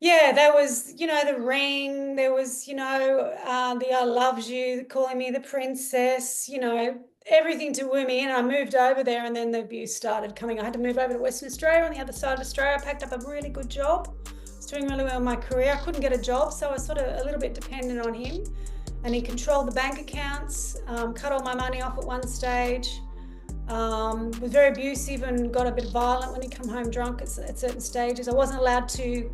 Yeah, there was, the ring. There was, the I loves you, calling me the princess, everything to woo me in. I moved over there and then the abuse started coming. I had to move over to Western Australia on the other side of Australia. I packed up a really good job. I was doing really well in my career. I couldn't get a job, so I was sort of a little bit dependent on him. And he controlled the bank accounts, cut all my money off at one stage. Was very abusive and got a bit violent when he come home drunk at certain stages. I wasn't allowed to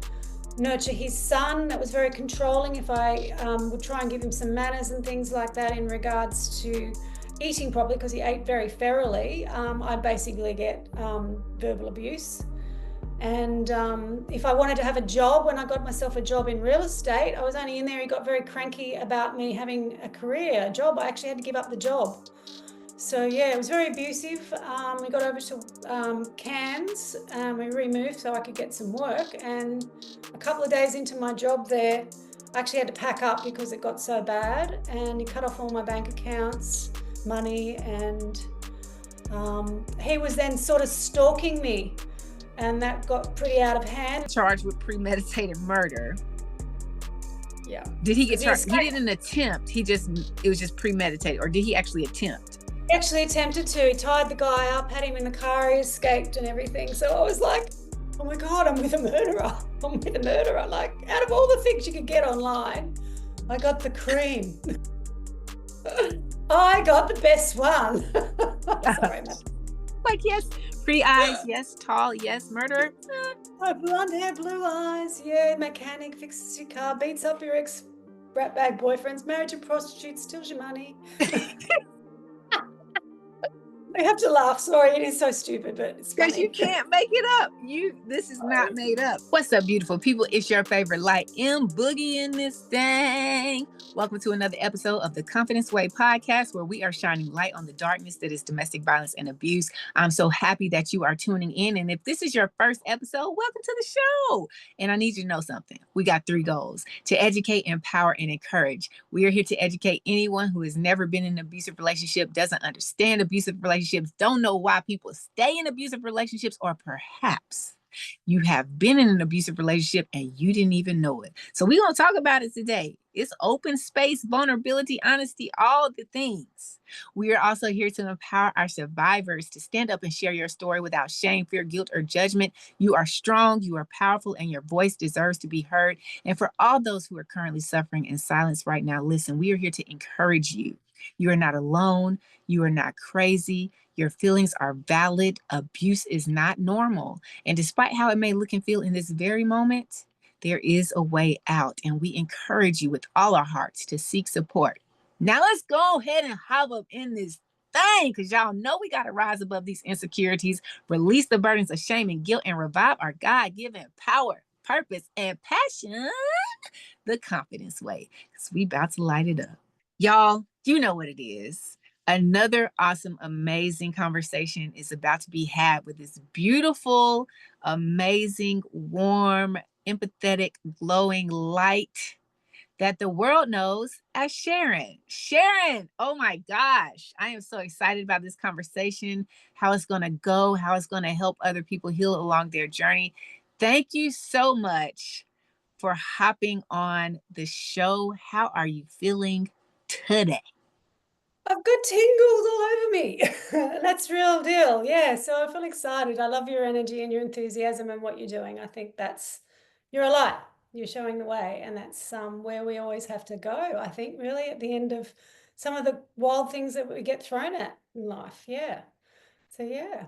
nurture his son. That was very controlling. If I would try and give him some manners and things like that in regards to eating properly, because he ate very ferally, I'd basically get verbal abuse. And if I wanted to have a job, when I got myself a job in real estate, I was only in there. He got very cranky about me having a career, a job. I actually had to give up the job. So yeah, it was very abusive. We got over to Cairns. We removed so I could get some work. And a couple of days into my job there, I actually had to pack up because it got so bad. And he cut off all my bank accounts, money, and he was then sort of stalking me, and that got pretty out of hand. Charged with premeditated murder. Yeah. Did he get charged? He didn't attempt. It was just premeditated, or did he actually attempt? He actually attempted to. He tied the guy up, had him in the car, he escaped and everything. So I was like, oh my God, I'm with a murderer. I'm with a murderer. Like, out of all the things you could get online, I got the cream. I got the best one. Sorry, man. Like, yes, pretty eyes, yes, tall, yes, murderer. Blonde hair, blue eyes, yeah, mechanic, fixes your car, beats up your ex brat bag boyfriends, married to prostitutes, steals your money. I have to laugh. Sorry, it is so stupid, but it's funny. Because you can't make it up. This is not made up. What's up, beautiful people? It's your favorite Light M Boogie in this thing. Welcome to another episode of the Confidence Way podcast, where we are shining light on the darkness that is domestic violence and abuse. I'm so happy that you are tuning in. And if this is your first episode, welcome to the show. And I need you to know something. We got 3 goals: to educate, empower, and encourage. We are here to educate anyone who has never been in an abusive relationship, doesn't understand abusive relationships, don't know why people stay in abusive relationships, or perhaps you have been in an abusive relationship and you didn't even know it. So we're going to talk about it today. It's open space, vulnerability, honesty, all the things. We are also here to empower our survivors to stand up and share your story without shame, fear, guilt, or judgment. You are strong, you are powerful, and your voice deserves to be heard. And for all those who are currently suffering in silence right now, listen, we are here to encourage you. You are not alone. You are not crazy. Your feelings are valid. Abuse is not normal. And despite how it may look and feel in this very moment, there is a way out. And we encourage you with all our hearts to seek support. Now let's go ahead and hop up in this thing, because y'all know we got to rise above these insecurities, release the burdens of shame and guilt, and revive our God-given power, purpose, and passion the confidence way, because we about to light it up. Y'all, you know what it is. Another awesome, amazing conversation is about to be had with this beautiful, amazing, warm, empathetic, glowing light that the world knows as Sharon. Sharon, oh my gosh, I am so excited about this conversation, how it's going to go, how it's going to help other people heal along their journey. Thank you so much for hopping on the show. How are you feeling today? I've got tingles all over me. That's real deal. Yeah. So I feel excited. I love your energy and your enthusiasm and what you're doing. I think you're a light. You're showing the way. And that's where we always have to go, I think, really, at the end of some of the wild things that we get thrown at in life. Yeah. So, yeah.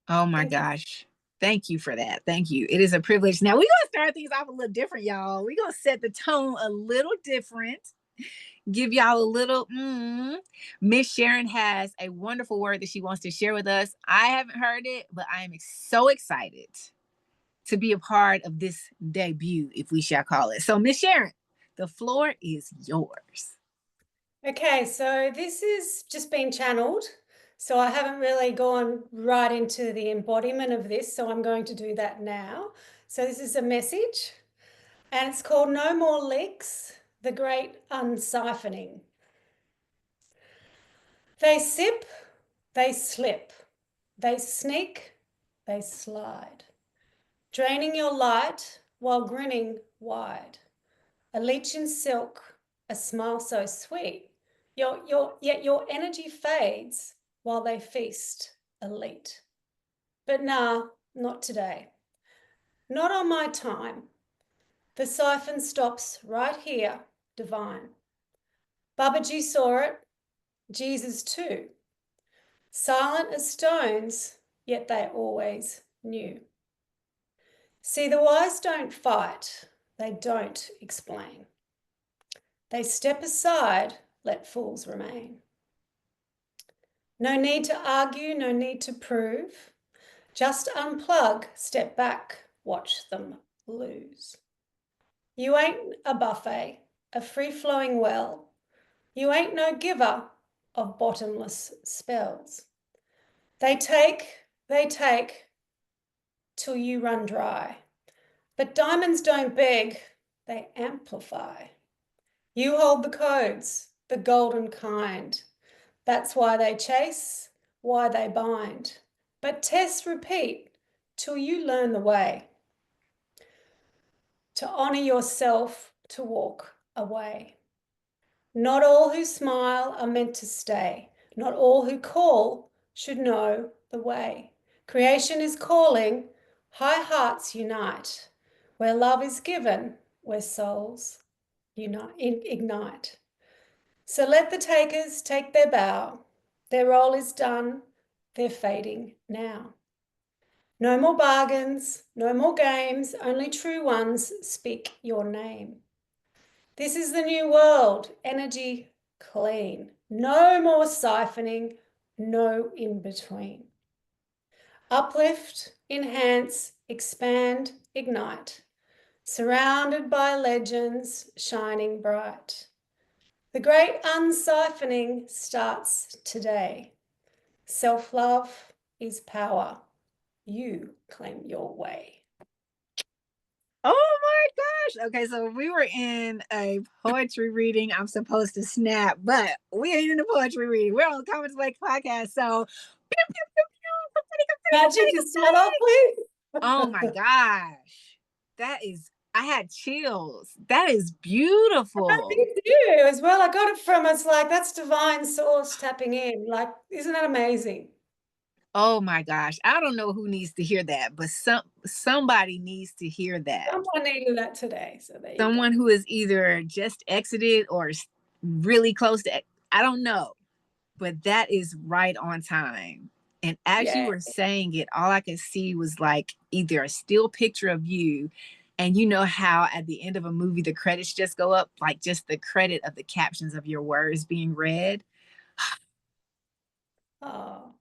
Oh my gosh. Thank you for that. Thank you. It is a privilege. Now we're going to start things off a little different, y'all. We're going to set the tone a little different. Give y'all a little Miss Sharon has a wonderful word that she wants to share with us. I haven't heard it, but I am so excited to be a part of this debut, if we shall call it. So Miss Sharon, the floor is yours. Okay, so this is just been channeled. So I haven't really gone right into the embodiment of this. So I'm going to do that now. So this is a message, and it's called No More Leaks, the Great Unsiphoning. They sip, they slip, they sneak, they slide, draining your light while grinning wide. A leech in silk, a smile so sweet. Yet your energy fades while they feast elite. But nah, not today. Not on my time. The siphon stops right here, divine. Babaji saw it, Jesus too. Silent as stones, yet they always knew. See, the wise don't fight, they don't explain. They step aside, let fools remain. No need to argue, no need to prove. Just unplug, step back, watch them lose. You ain't a buffet, a free-flowing well. You ain't no giver of bottomless spells. They take till you run dry. But diamonds don't beg, they amplify. You hold the codes, the golden kind. That's why they chase, why they bind. But test, repeat, till you learn the way. To honor yourself, to walk away. Not all who smile are meant to stay. Not all who call should know the way. Creation is calling, high hearts unite. Where love is given, where souls ignite. So let the takers take their bow. Their role is done, they're fading now. No more bargains, no more games, only true ones speak your name. This is the new world, energy clean. No more siphoning, no in between. Uplift, enhance, expand, ignite. Surrounded by legends shining bright. The great unsiphoning starts today. Self-love is power. You claim your way. Oh my gosh. Okay, so we were in a poetry reading. I'm supposed to snap, but we ain't in a poetry reading. We're on the Comments Wake podcast. So Magic to start off with. oh my gosh. I had chills. That is beautiful. Me too, as well. I got it from, it's like, that's divine source tapping in. Like, isn't that amazing? Oh my gosh. I don't know who needs to hear that, but somebody needs to hear that. Someone needed that today. So there you Someone go. who is either just exited or really close to, I don't know, but that is right on time. And as you Yeah. were saying it, all I could see was like either a still picture of you, and you know how at the end of a movie the credits just go up, like just the credit of the captions of your words being read. Oh.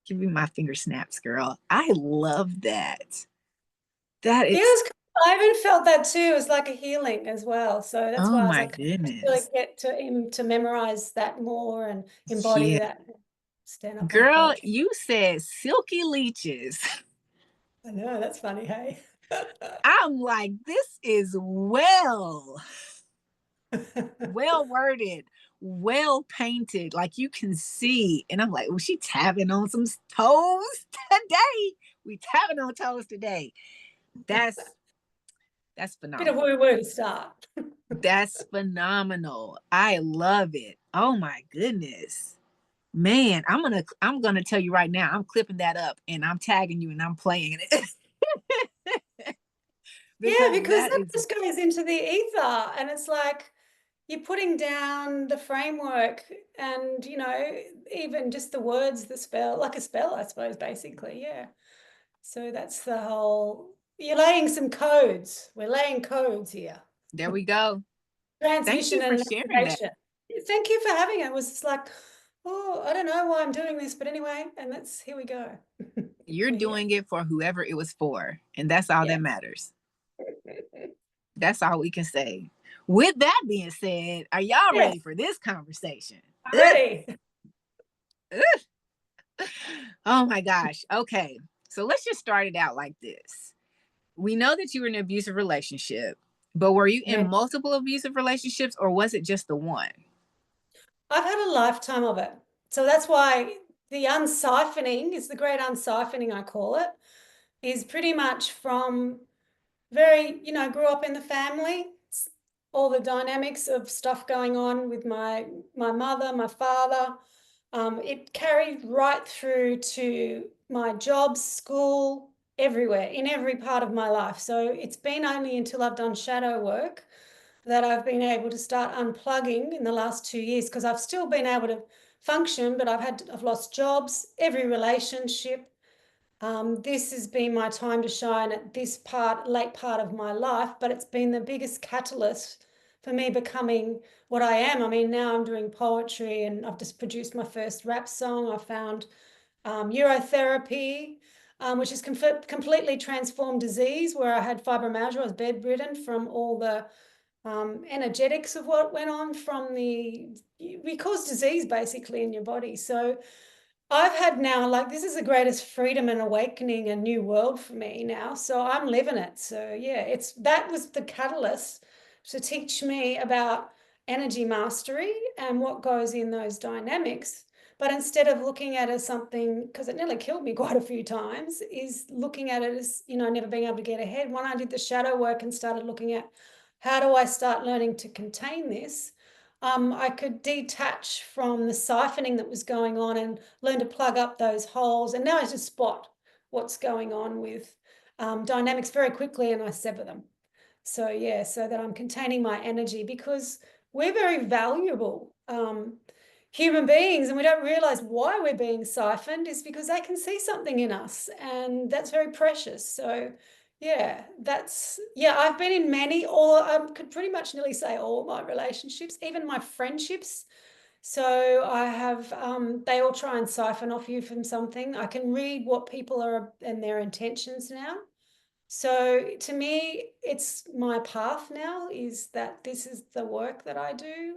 Give me my finger snaps, girl. I love that. That Yeah, is, I even felt that too. It was like a healing as well. So that's oh why I was my like, I really goodness. get to memorize that more and embody Yeah. that. Stand up my Girl, poetry. you said silky leeches. I know, that's funny, hey? I'm like, this is well worded, well painted. Like you can see. And I'm like, oh, she tapping on some toes today. We tapping on toes today. That's Bit of phenomenal. woo-woo to start. That's phenomenal. I love it. Oh my goodness. Man, I'm gonna tell you right now, I'm clipping that up and I'm tagging you and I'm playing it. Yeah, because because that that is just goes into the ether and it's like you're putting down the framework and, even just the words, the spell, like a spell, I suppose, basically. Yeah. So that's the whole, you're laying some codes. We're laying codes here. there we go. Thank Transmission you for and sharing that. navigation. Thank you for having it. It was just like, oh, I don't know why I'm doing this, but anyway, and here we go. You're We're here. doing it for whoever it was for, and that's all Yeah. that matters. That's all we can say. With that being said, are y'all Yes, ready for this conversation? I'm ready. Oh my gosh. Okay. So let's just start it out like this. We know that you were in an abusive relationship, but were you in Yeah. multiple abusive relationships or was it just the one? I've had a lifetime of it. So that's why the unsiphoning is the great unsiphoning, I call it. is pretty much from very, grew up in the family, all the dynamics of stuff going on with my mother, my father. It carried right through to my job, school, everywhere, in every part of my life. So it's been only until I've done shadow work that I've been able to start unplugging in the last 2 years, because I've still been able to function, but I've lost jobs, every relationship. This has been my time to shine at this late part of my life, but it's been the biggest catalyst for me becoming what I am. I mean, now I'm doing poetry and I've just produced my first rap song. I found urotherapy, which has completely transformed disease where I had fibromyalgia. I was bedridden from all the energetics of what went on from we cause disease basically in your body. So I've had now, like, this is the greatest freedom and awakening, a new world for me now. So I'm living it. So yeah, that was the catalyst to teach me about energy mastery and what goes in those dynamics. But instead of looking at it as something, because it nearly killed me quite a few times, is looking at it as, never being able to get ahead. When I did the shadow work and started looking at how do I start learning to contain this, I could detach from the siphoning that was going on and learn to plug up those holes. And now I just spot what's going on with dynamics very quickly and I sever them. So, yeah, so that I'm containing my energy, because we're very valuable human beings, and we don't realize why we're being siphoned is because they can see something in us, and that's very precious. So, yeah, I've been in I could pretty much nearly say all my relationships, even my friendships. So I have, they all try and siphon off you from something. I can read what people are and their intentions now. So to me, it's my path now, is that this is the work that I do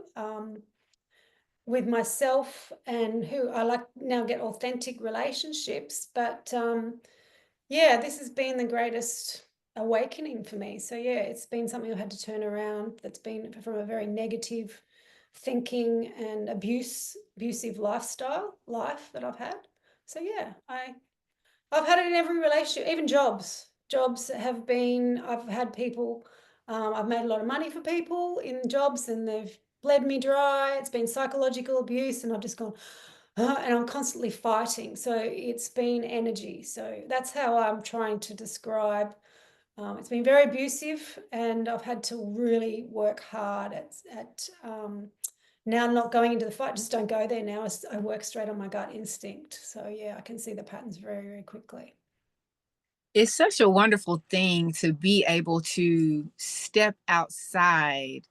with myself, and who I like now get authentic relationships. But yeah, this has been the greatest awakening for me. So yeah, it's been something I've had to turn around. That's been from a very negative thinking and abusive life that I've had. So yeah, I've had it in every relationship, even jobs. I've had people, I've made a lot of money for people in jobs and they've bled me dry. It's been psychological abuse and I've just gone, and I'm constantly fighting. So it's been energy. So that's how I'm trying to describe. It's been very abusive and I've had to really work hard at now not going into the fight. Just don't go there now. I work straight on my gut instinct. So yeah, I can see the patterns very, very quickly. It's such a wonderful thing to be able to step outside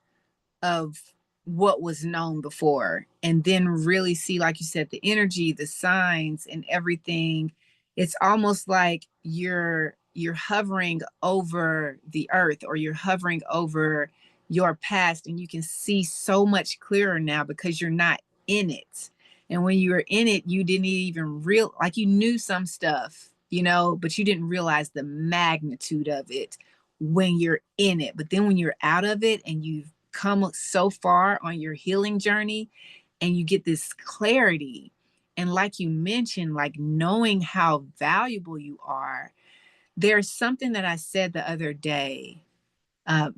of what was known before and then really see, like you said, the energy, the signs and everything. It's almost like you're hovering over the earth, or you're hovering over your past, and you can see so much clearer now because you're not in it. And when you were in it, you didn't even real like you knew some stuff, but you didn't realize the magnitude of it when you're in it. But then when you're out of it and you've come so far on your healing journey and you get this clarity, and like you mentioned, like knowing how valuable you are. There's something that I said the other day,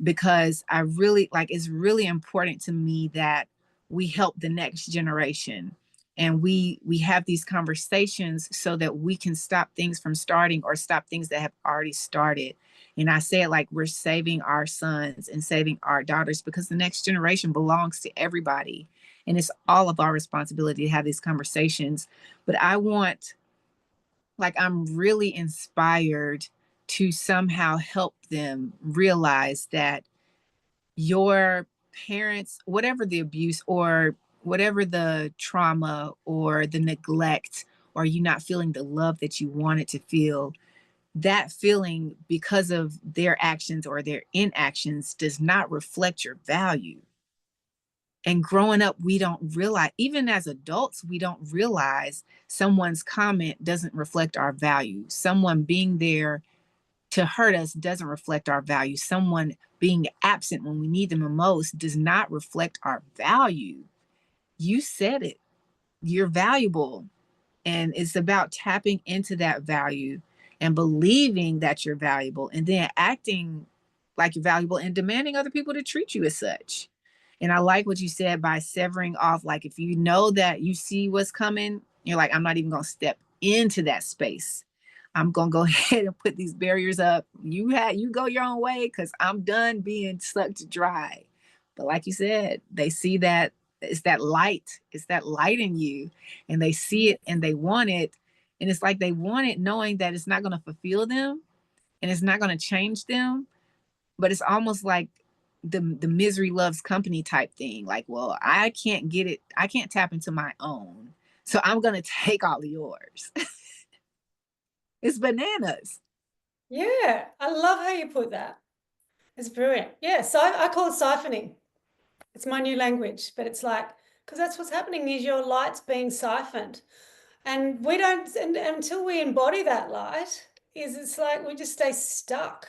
because I really like, it's really important to me that we help the next generation, and we have these conversations so that we can stop things from starting, or stop things that have already started. And I say it like we're saving our sons and saving our daughters, because the next generation belongs to everybody, and it's all of our responsibility to have these conversations. But I'm really inspired to somehow help them realize that your parents, whatever the abuse or whatever the trauma or the neglect, or you not feeling the love that you wanted to feel, that feeling because of their actions or their inactions does not reflect your value. And growing up, we don't realize, even as adults, we don't realize someone's comment doesn't reflect our value. Someone being there to hurt us doesn't reflect our value. Someone being absent when we need them the most does not reflect our value. You said it. You're valuable. And it's about tapping into that value and believing that you're valuable and then acting like you're valuable and demanding other people to treat you as such. And I like what you said by severing off, like if you know that you see what's coming, you're like, I'm not even going to step into that space. I'm going to go ahead and put these barriers up. You go your own way because I'm done being sucked dry. But like you said, they see that it's that light. It's that light in you, and they see it and they want it. And it's like they want it knowing that it's not going to fulfill them and it's not going to change them. But it's almost like the misery loves company type thing. Like, well, I can't get it. I can't tap into my own. So I'm going to take all of yours. It's bananas. Yeah, I love how you put that. It's brilliant. Yeah, so I call it siphoning. It's my new language, but it's like, because that's what's happening is your light's being siphoned. And we don't, and until we embody that light, is it's like we just stay stuck.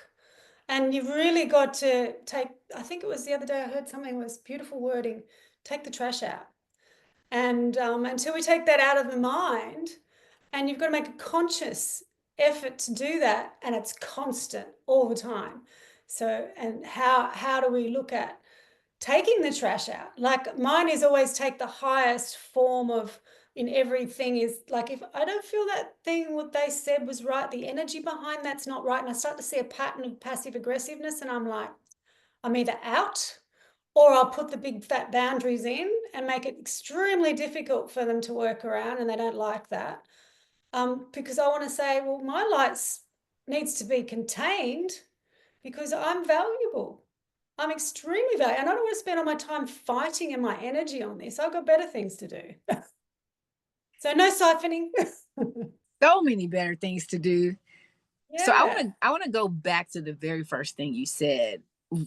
And you've really got to take, I think it was the other day I heard something was beautiful wording, take the trash out. And until we take that out of the mind, and you've got to make a conscious effort to do that, and it's constant all the time. So, and how do we look at taking the trash out? Like mine is always take the highest form of in everything is like if I don't feel that thing what they said was right, the energy behind that's not right, and I start to see a pattern of passive aggressiveness, and I'm like, I'm either out or I'll put the big fat boundaries in and make it extremely difficult for them to work around, and they don't like that. Because I want to say, well, my lights needs to be contained because I'm valuable. I'm extremely valuable. And I don't want to spend all my time fighting and my energy on this. I've got better things to do. So no siphoning. So many better things to do. So Yeah. I want to go back to the very first thing you said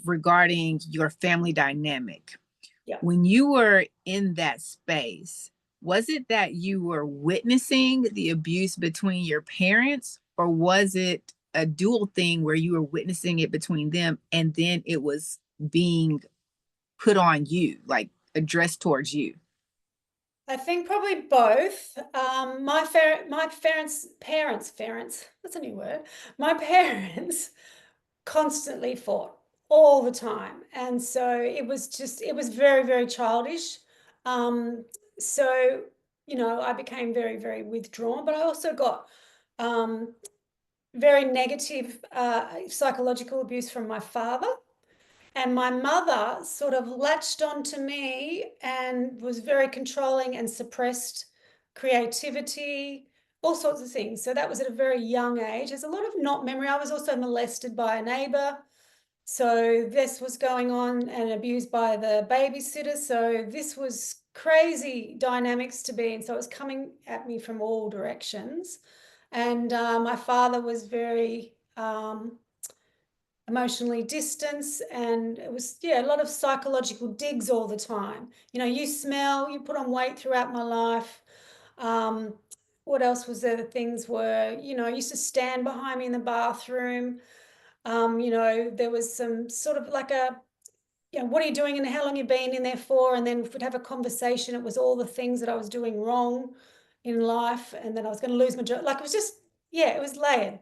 regarding your family dynamic. Yeah. When you were in that space, was it that you were witnessing the abuse between your parents, or was it a dual thing where you were witnessing it between them and then it was being put on you, like addressed towards you? I think probably both. My parents, that's a new word. My parents constantly fought all the time. And so it was very, very childish. Um, so, I became very, very withdrawn, but I also got um, very negative psychological abuse from my father. And my mother sort of latched onto me and was very controlling and suppressed creativity, all sorts of things. So that was at a very young age. There's a lot of not memory. I was also molested by a neighbor. So this was going on and abused by the babysitter. So this was crazy dynamics to be in. So it was coming at me from all directions. And my father was very emotionally distanced, and it was, yeah, a lot of psychological digs all the time. You smell, you put on weight throughout my life. Um, what else was there? The things were, I used to stand behind me in the bathroom. There was some sort of like what are you doing and how long you been in there for? And then we'd have a conversation. It was all the things that I was doing wrong in life and then I was going to lose my job. Like it was just, yeah, it was layered.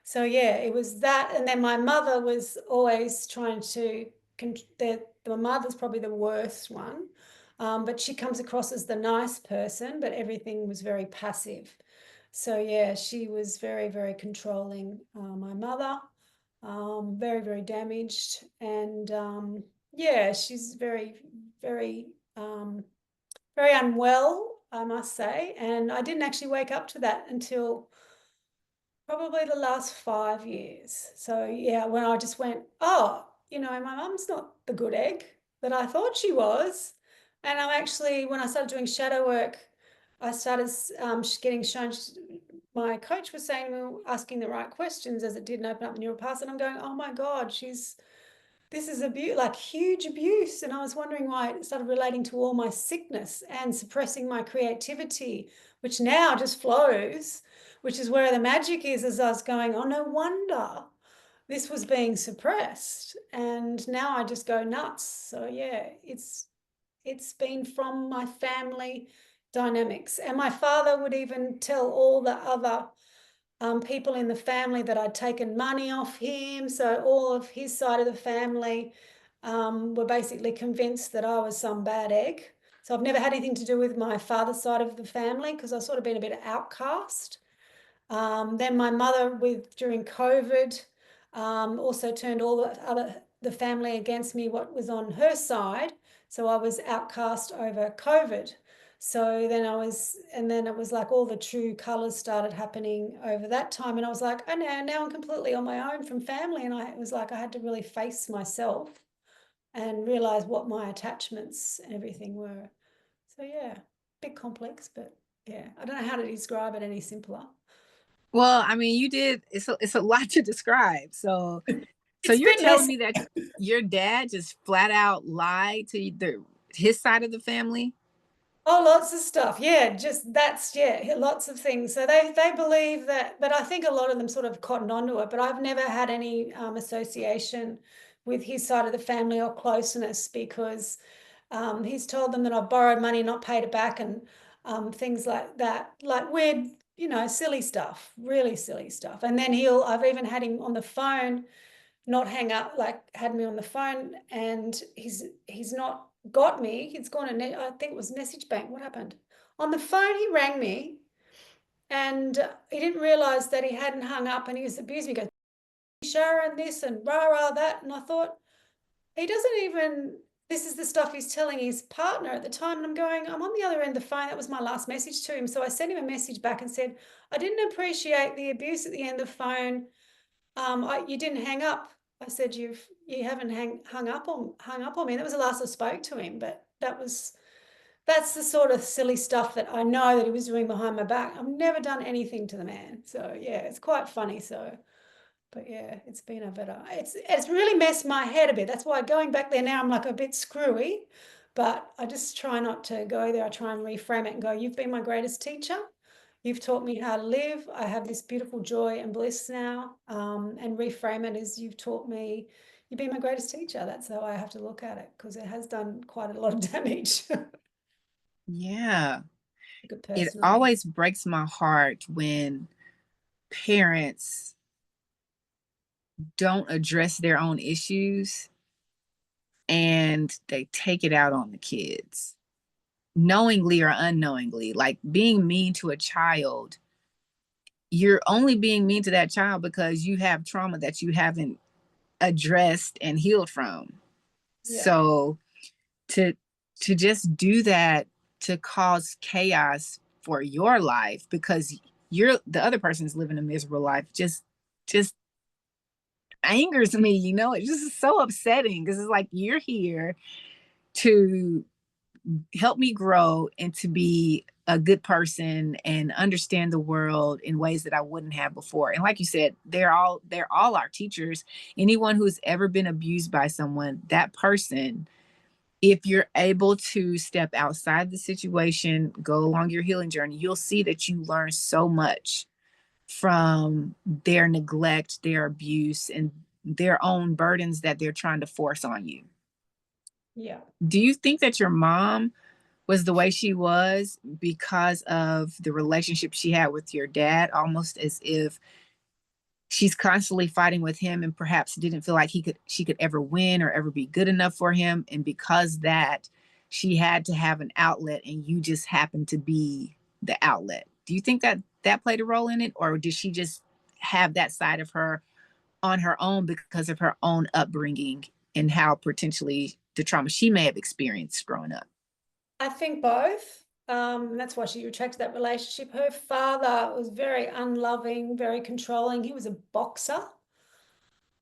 So yeah, it was that. And then my mother was always trying to, my mother's probably the worst one. But she comes across as the nice person, but everything was very passive. So yeah, she was very, very controlling, my mother, very, very damaged. And yeah, she's very, very, very unwell, I must say. And I didn't actually wake up to that until probably the last 5 years. So yeah, when I just went, oh, my mum's not the good egg that I thought she was. And I'm actually, when I started doing shadow work, I started getting shown. My coach was saying, well, asking the right questions as it didn't open up the neural paths, and I'm going, oh my God, this is abuse, like huge abuse. And I was wondering why it started relating to all my sickness and suppressing my creativity, which now just flows, which is where the magic is, as I was going, oh, no wonder this was being suppressed. And now I just go nuts. So yeah, it's been from my family dynamics. And my father would even tell all the other people in the family that I'd taken money off him. So all of his side of the family were basically convinced that I was some bad egg. So I've never had anything to do with my father's side of the family because I've sort of been a bit outcast. Then my mother, during COVID, also turned all the family against me, what was on her side. So I was outcast over COVID. So then it was like all the true colors started happening over that time. And I was like, oh, now I'm completely on my own from family. And it was like I had to really face myself and realize what my attachments and everything were. So yeah, a bit complex, but yeah, I don't know how to describe it any simpler. Well, I mean, you did. It's a lot to describe. So It's a you're bit telling messy. me that your dad just flat out lied to his side of the family? Oh, lots of stuff. Yeah, lots of things. So they believe that, but I think a lot of them sort of cottoned onto it. But I've never had any association with his side of the family or closeness because he's told them that I've borrowed money, not paid it back, and things like that, like weird, silly stuff, really silly stuff. And then I've even had him on the phone not hang up, like had me on the phone, and he's not got me. He's gone and I think it was message bank. What happened? On the phone, he rang me, and he didn't realize that he hadn't hung up, and he was abusing me. He goes, Sharon, this and rah rah that, and I thought he doesn't even. This is the stuff he's telling his partner at the time, and I'm going, I'm on the other end of the phone. That was my last message to him. So I sent him a message back and said, I didn't appreciate the abuse at the end of the phone. You didn't hang up. I said, you haven't hung up on me. That was the last I spoke to him. But that's the sort of silly stuff that I know that he was doing behind my back. I've never done anything to the man. So yeah, it's quite funny. So, but yeah, it's been a bit. It's really messed my head a bit. That's why going back there now, I'm like a bit screwy. But I just try not to go there. I try and reframe it and go, you've been my greatest teacher. You've taught me how to live. I have this beautiful joy and bliss now. And reframe it as you've taught me, you've been my greatest teacher. That's how I have to look at it because it has done quite a lot of damage. Yeah. It Personally. always breaks my heart when parents don't address their own issues and they take it out on the kids, knowingly or unknowingly. Like being mean to a child, you're only being mean to that child because you have trauma that you haven't addressed and healed from. Yeah. So to just do that, to cause chaos for your life because the other person's living a miserable life, just angers me. It's just so upsetting because it's like you're here to help me grow and to be a good person and understand the world in ways that I wouldn't have before. And like you said, they're all our teachers. Anyone who's ever been abused by someone, that person, if you're able to step outside the situation, go along your healing journey, you'll see that you learn so much from their neglect, their abuse, and their own burdens that they're trying to force on you. Yeah. Do you think that your mom was the way she was because of the relationship she had with your dad, almost as if she's constantly fighting with him and perhaps didn't feel like she could ever win or ever be good enough for him, and because that she had to have an outlet and you just happened to be the outlet? Do you think that that played a role in it, or did she just have that side of her on her own because of her own upbringing and how potentially the trauma she may have experienced growing up? I think both. And that's why she retracted that relationship. Her father was very unloving, very controlling. He was a boxer.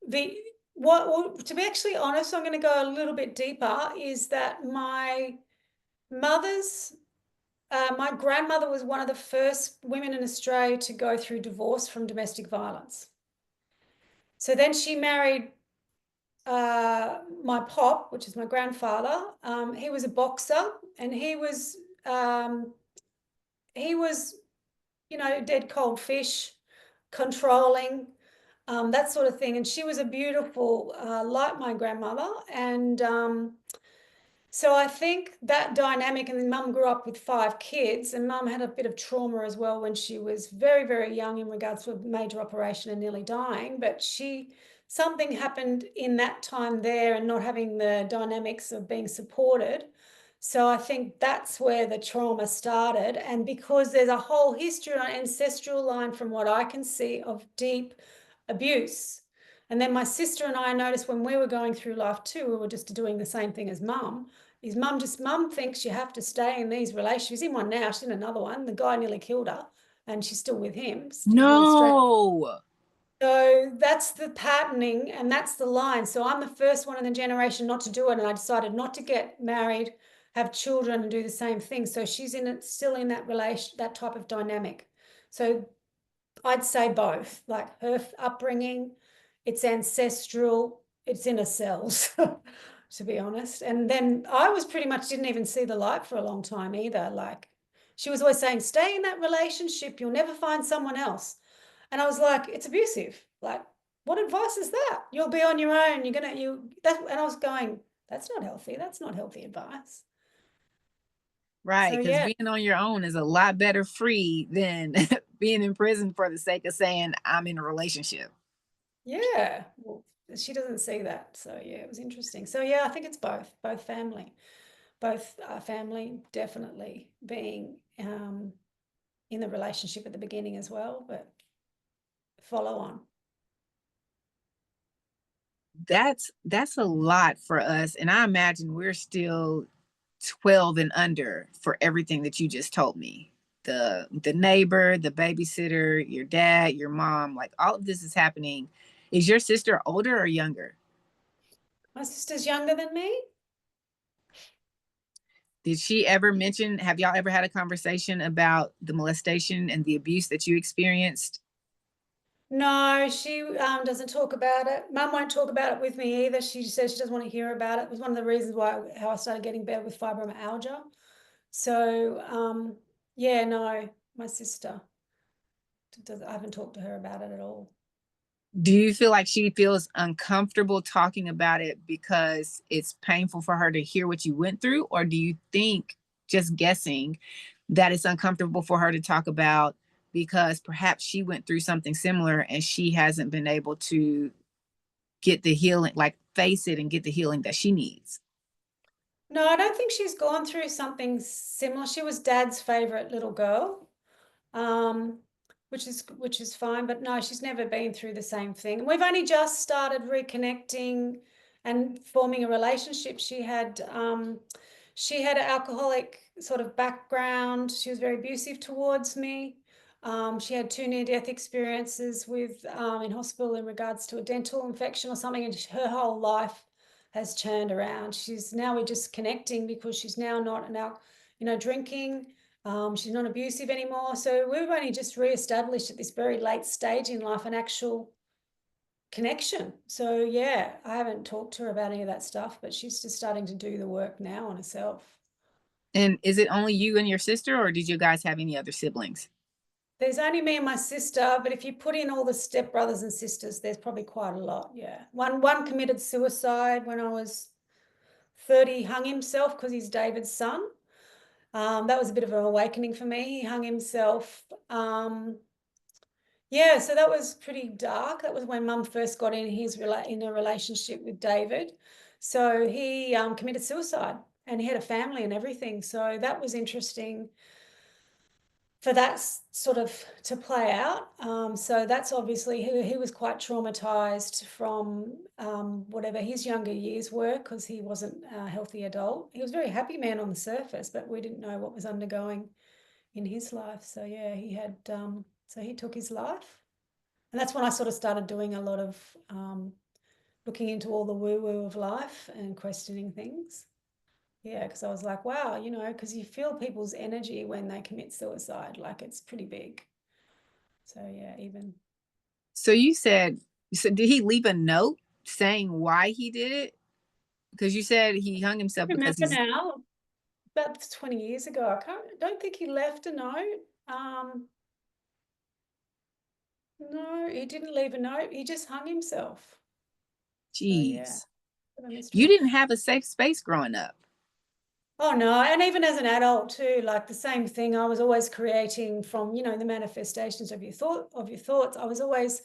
The To be actually honest, I'm going to go a little bit deeper. Is that mother's my grandmother was one of the first women in Australia to go through divorce from domestic violence. So then she married my pop, which is my grandfather. He was a boxer, and um, he was, dead cold fish, controlling, that sort of thing. And she was a beautiful, like my grandmother. And So I think that dynamic, and then mum grew up with 5 kids, and mum had a bit of trauma as well when she was very, very young in regards to a major operation and nearly dying. But something happened in that time there and not having the dynamics of being supported. So I think that's where the trauma started. And because there's a whole history on ancestral line, from what I can see, of deep abuse. And then my sister and I noticed when we were going through life too, we were just doing the same thing as mum. His mum thinks you have to stay in these relationships. She's in one now, she's in another one. The guy nearly killed her and she's still with him. He went straight. No. So that's the patterning and that's the line. So I'm the first one in the generation not to do it. And I decided not to get married, have children and do the same thing. So she's in it, still in that relation, that type of dynamic. So I'd say both, like her upbringing, it's ancestral, it's inner cells, to be honest. And then I was pretty much didn't even see the light for a long time either. Like she was always saying, stay in that relationship, you'll never find someone else. And I was like, it's abusive. Like, what advice is that? You'll be on your own. You're gonna you that and I was going, that's not healthy. That's not healthy advice. Right, So because yeah, being on your own is a lot better free than being in prison for the sake of saying I'm in a relationship. yeah. Well, she doesn't see that. So yeah, it was interesting. So yeah, I think it's both family, both family definitely being in the relationship at the beginning as well, but follow on. That's a lot for us, and I imagine we're still 12 and under for everything that you just told me. The neighbor, the babysitter, your dad, your mom, like all of this is happening. Is your sister older or younger? My sister's younger than me. Did she ever mention, have y'all ever had a conversation about the molestation and the abuse that you experienced? No, she doesn't talk about it. Mum won't talk about it with me either. She says she doesn't want to hear about it. It was one of the reasons why how I started getting better with fibromyalgia. So yeah, no, my sister I haven't talked to her about it at all. Do you feel like she feels uncomfortable talking about it because it's painful for her to hear what you went through? Or do you think, just guessing, that it's uncomfortable for her to talk about because perhaps she went through something similar and she hasn't been able to get the healing, like face it and get the healing that she needs? No, I don't think she's gone through something similar. She was dad's favorite little girl, um, which is fine. But no, she's never been through the same thing. We've only just started reconnecting and forming a relationship. She had an alcoholic sort of background. She was very abusive towards me. She had 2 near-death experiences in hospital in regards to a dental infection or something, and her whole life has turned around. We're just connecting because she's now not drinking. She's not abusive anymore. So we've only just re-established at this very late stage in life an actual connection. So yeah, I haven't talked to her about any of that stuff, but she's just starting to do the work now on herself. And is it only you and your sister, or did you guys have any other siblings? There's only me and my sister, but if you put in all the step brothers and sisters, there's probably quite a lot. Yeah. One committed suicide when I was 30, hung himself because he's David's son. That was a bit of an awakening for me. He hung himself. Yeah, so that was pretty dark. That was when Mum first got in a relationship with David. So he committed suicide, and he had a family and everything. So that was interesting for that sort of to play out. So that's obviously he was quite traumatized from whatever his younger years were, because he wasn't a healthy adult. He was a very happy man on the surface, but we didn't know what was undergoing in his life. So yeah, so he took his life. And that's when I sort of started doing a lot of looking into all the woo-woo of life and questioning things. Yeah, because I was like, wow, because you feel people's energy when they commit suicide, like it's pretty big. So yeah, even So did he leave a note saying why he did it? Because you said he hung himself because remember he's now, about 20 years ago, don't think he left a note. No, he didn't leave a note. He just hung himself. So yeah, geez. bit of a You mystery. didn't have a safe space growing up. Oh no, and even as an adult too, like the same thing. I was always creating from, the manifestations of your thoughts. I was always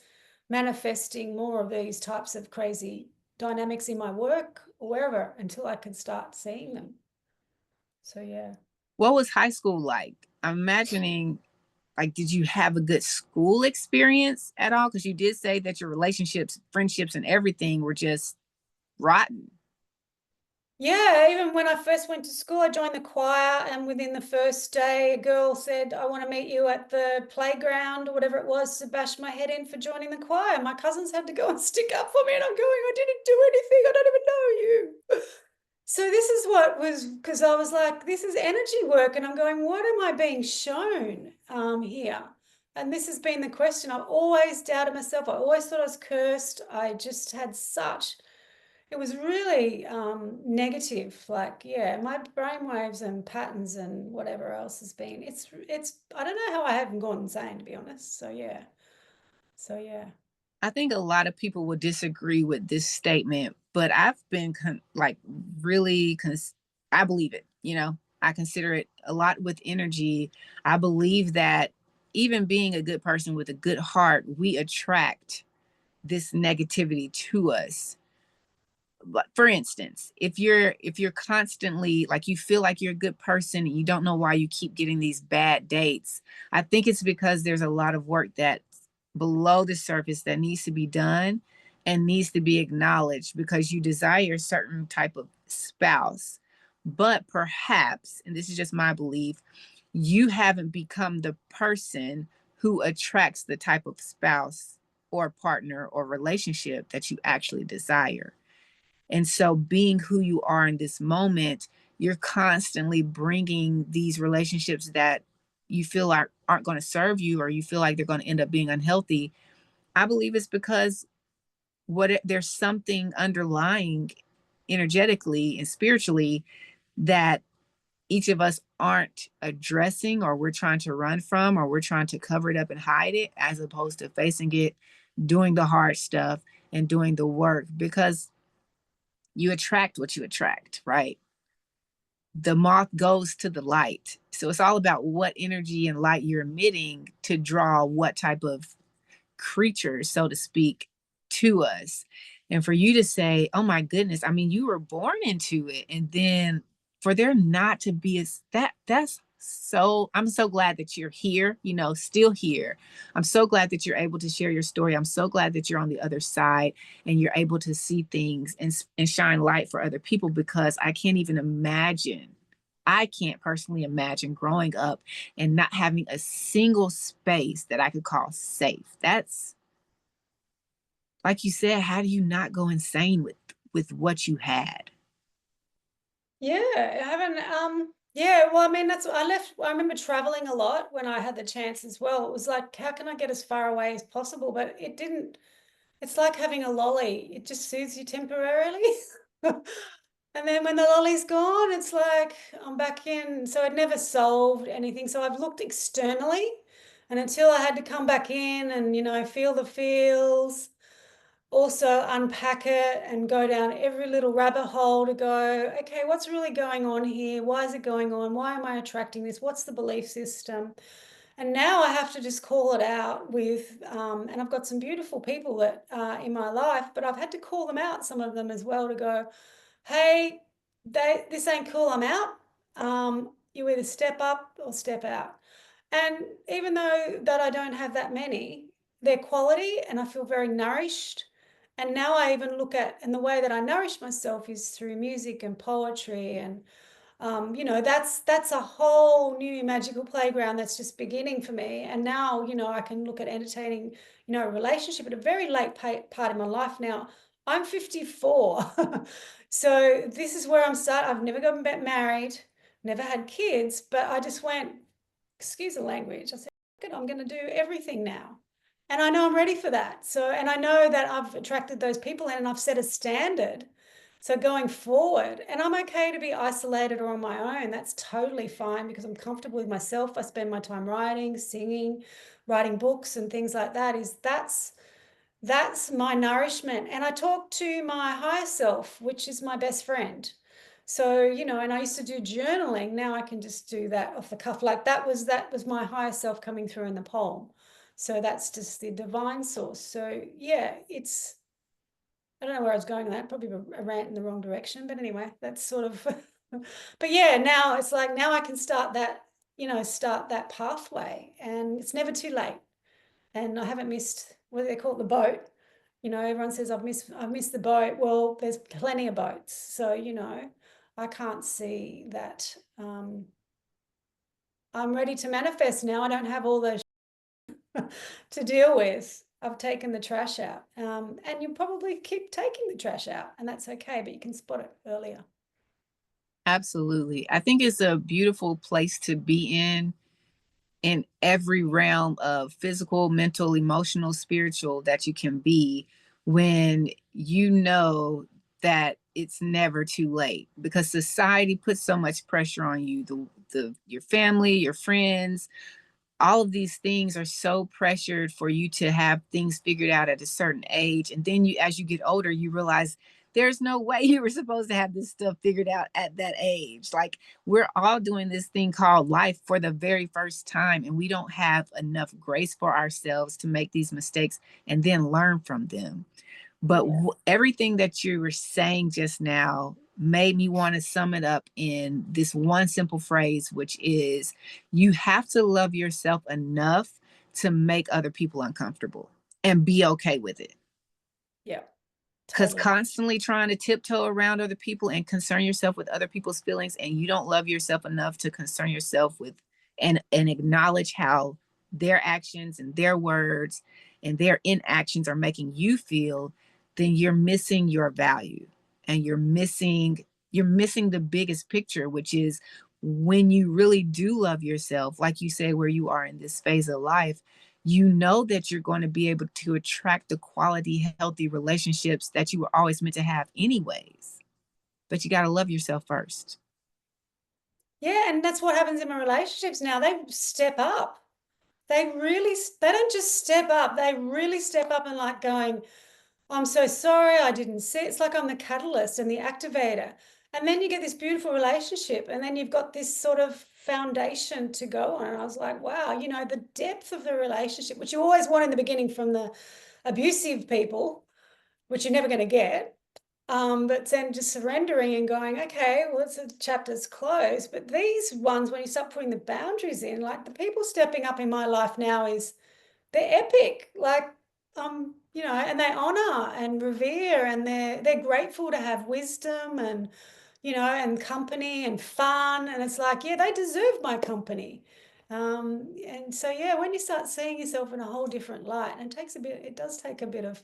manifesting more of these types of crazy dynamics in my work or wherever until I could start seeing them. So yeah. What was high school like? I'm imagining, like, did you have a good school experience at all? Because you did say that your relationships, friendships, and everything were just rotten. Yeah, even when I first went to school, I joined the choir, and within the first day, a girl said, I want to meet you at the playground or whatever it was to bash my head in for joining the choir. My cousins had to go and stick up for me, and I'm going, I didn't do anything. I don't even know you. So this is what was, because I was like, this is energy work, and I'm going, what am I being shown here? And this has been the question. I've always doubted myself. I always thought I was cursed. I just had such, it was really negative. Like, yeah, my brainwaves and patterns and whatever else has been. I don't know how I haven't gone insane, to be honest. So yeah. So yeah. I think a lot of people would disagree with this statement, but I've been like really, I believe it, I consider it a lot with energy. I believe that even being a good person with a good heart, we attract this negativity to us. For instance, if you're constantly like, you feel like you're a good person and you don't know why you keep getting these bad dates, I think it's because there's a lot of work that's below the surface that needs to be done and needs to be acknowledged, because you desire a certain type of spouse, but perhaps, and this is just my belief, you haven't become the person who attracts the type of spouse or partner or relationship that you actually desire. And so, being who you are in this moment, you're constantly bringing these relationships that you feel like aren't going to serve you, or you feel like they're going to end up being unhealthy. I believe it's because there's something underlying energetically and spiritually that each of us aren't addressing, or we're trying to run from, or we're trying to cover it up and hide it, as opposed to facing it, doing the hard stuff, and doing the work, because you attract what you attract, right? The moth goes to the light. So it's all about what energy and light you're emitting to draw what type of creature, so to speak, to us. And for you to say, oh my goodness, I mean, you were born into it. And then for there not to be that's so, I'm so glad that you're here, still here. I'm so glad that you're able to share your story. I'm so glad that you're on the other side and you're able to see things and shine light for other people, because I can't even imagine. I can't personally imagine growing up and not having a single space that I could call safe. That's, like you said, how do you not go insane with what you had? Yeah, I haven't. Yeah, well, I mean, I remember traveling a lot when I had the chance as well. It was like, how can I get as far away as possible? But it didn't, it's like having a lolly. It just soothes you temporarily. And then when the lolly's gone, it's like I'm back in. So it never solved anything. So I've looked externally, and until I had to come back in and, feel the feels, also unpack it and go down every little rabbit hole to go, okay, what's really going on here? Why is it going on? Why am I attracting this? What's the belief system? And now I have to just call it out and I've got some beautiful people that in my life, but I've had to call them out, some of them as well, to go, hey, this ain't cool, I'm out. You either step up or step out. And even though that I don't have that many, they're quality and I feel very nourished. And now I even look at, and the way that I nourish myself is through music and poetry and that's a whole new magical playground that's just beginning for me. And now, I can look at entertaining, a relationship at a very late part in my life now. I'm 54. So this is where I'm starting. I've never gotten married, never had kids, but I just went, excuse the language. I said, good, I'm going to do everything now. And I know I'm ready for that. So, and I know that I've attracted those people in and I've set a standard. So going forward, and I'm okay to be isolated or on my own. That's totally fine because I'm comfortable with myself. I spend my time writing, singing, writing books and things like that. That's my nourishment. And I talk to my higher self, which is my best friend. So, you know, and I used to do journaling. Now I can just do that off the cuff. Like that was my higher self coming through in the poem. So that's just the divine source. So yeah, it's I don't know where I was going with that. Probably a rant in the wrong direction. But anyway, that's sort of but yeah, now it's like now I can start that, you know, start that pathway. And it's never too late. And I haven't missed what do they call it, the boat. You know, everyone says I've missed the boat. Well, there's plenty of boats. So, you know, I can't see that I'm ready to manifest now. I don't have all those to deal with. I've taken the trash out. And you probably keep taking the trash out, and that's okay, but you can spot it earlier. Absolutely. I think it's a beautiful place to be in every realm of physical, mental, emotional, spiritual that you can be when you know that it's never too late, because society puts so much pressure on you, the your family, your friends, all of these things are so pressured for you to have things figured out at a certain age. And then you, as you get older, you realize there's no way you were supposed to have this stuff figured out at that age. Like, we're all doing this thing called life for the very first time, and we don't have enough grace for ourselves to make these mistakes and then learn from them. But Yeah. everything that you were saying just now made me want to sum it up in this one simple phrase, which is you have to love yourself enough to make other people uncomfortable and be okay with it. Yeah. Because Totally. constantly trying to tiptoe around other people and concern yourself with other people's feelings, and you don't love yourself enough to concern yourself with and acknowledge how their actions and their words and their inactions are making you feel, then you're missing your value, and you're missing the biggest picture, which is when you really do love yourself, like you say, where you are in this phase of life, you know that you're going to be able to attract the quality, healthy relationships that you were always meant to have, anyways. But you got to love yourself first. Yeah, and that's what happens in my relationships now. They step up. They don't just step up, they really step up and like going, I'm so sorry, I didn't see. It's like I'm the catalyst and the activator. And then you get this beautiful relationship, and then you've got this sort of foundation to go on. And I was like, wow, you know, the depth of the relationship, which you always want in the beginning from the abusive people, which you're never going to get. But then just surrendering and going, okay, well, it's a chapter's closed. But these ones, when you start putting the boundaries in, like the people stepping up in my life now is they're epic. Like, you know, and they honor and revere, and they're grateful to have wisdom and, you know, and company and fun. And it's like, yeah, they deserve my company. And so yeah, when you start seeing yourself in a whole different light, and it does take a bit of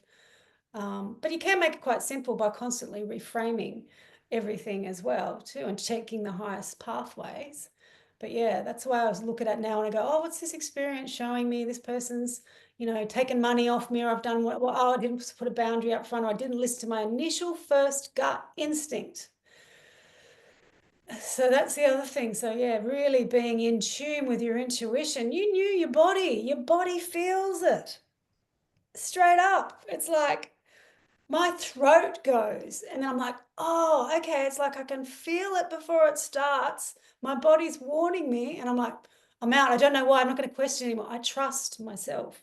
but you can make it quite simple by constantly reframing everything as well too, and taking the highest pathways. But yeah, that's why I was looking at now and I go, oh, what's this experience showing me? This person's, you know, taken money off me, or I've done what, well, oh, I didn't put a boundary up front, or I didn't listen to my initial first gut instinct. So that's the other thing. So yeah, really being in tune with your intuition. You knew your body feels it straight up. It's like my throat goes, and then I'm like, oh, okay, it's like I can feel it before it starts. My body's warning me, and I'm like, I'm out. I don't know why. I'm not going to question anymore. I trust myself.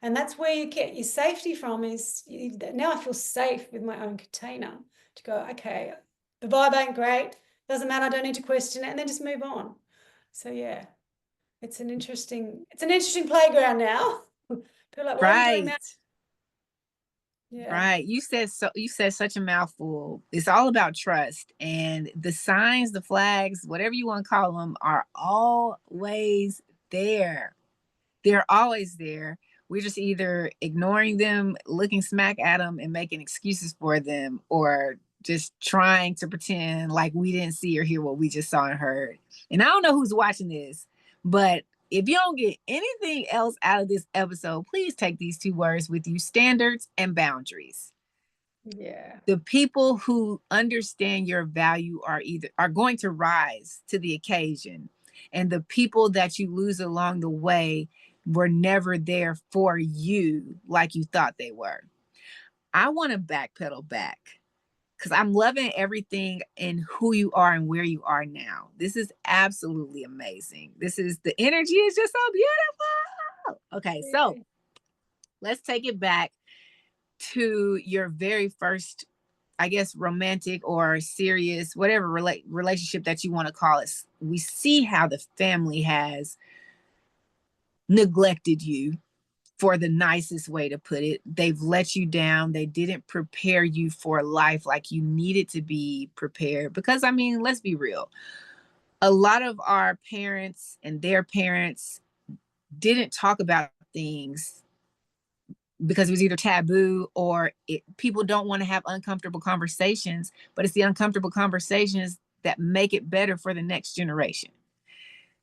And that's where you get your safety from is now I feel safe with my own container to go, okay, the vibe ain't great. Doesn't matter. I don't need to question it, and then just move on. So yeah, it's an interesting playground now. People are like, why are you doing Right. that? Yeah. Right. You said such a mouthful. It's all about trust, and the signs, the flags, whatever you want to call them, are always there. They're always there. We're just either ignoring them, looking smack at them, and making excuses for them, or just trying to pretend like we didn't see or hear what we just saw and heard. And I don't know who's watching this, but if you don't get anything else out of this episode, please take these two words with you: standards and boundaries. Yeah. The people who understand your value are going to rise to the occasion, and the people that you lose along the way were never there for you like you thought they were. I want to backpedal back, because I'm loving everything and who you are and where you are now. This is absolutely amazing. The energy is just so beautiful. Okay, so let's take it back to your very first, I guess, romantic or serious, whatever relationship that you want to call it. We see how the family has neglected you, for the nicest way to put it. They've let you down. They didn't prepare you for life like you needed to be prepared. Because, I mean, let's be real. A lot of our parents and their parents didn't talk about things because it was either taboo or people don't want to have uncomfortable conversations, but it's the uncomfortable conversations that make it better for the next generation.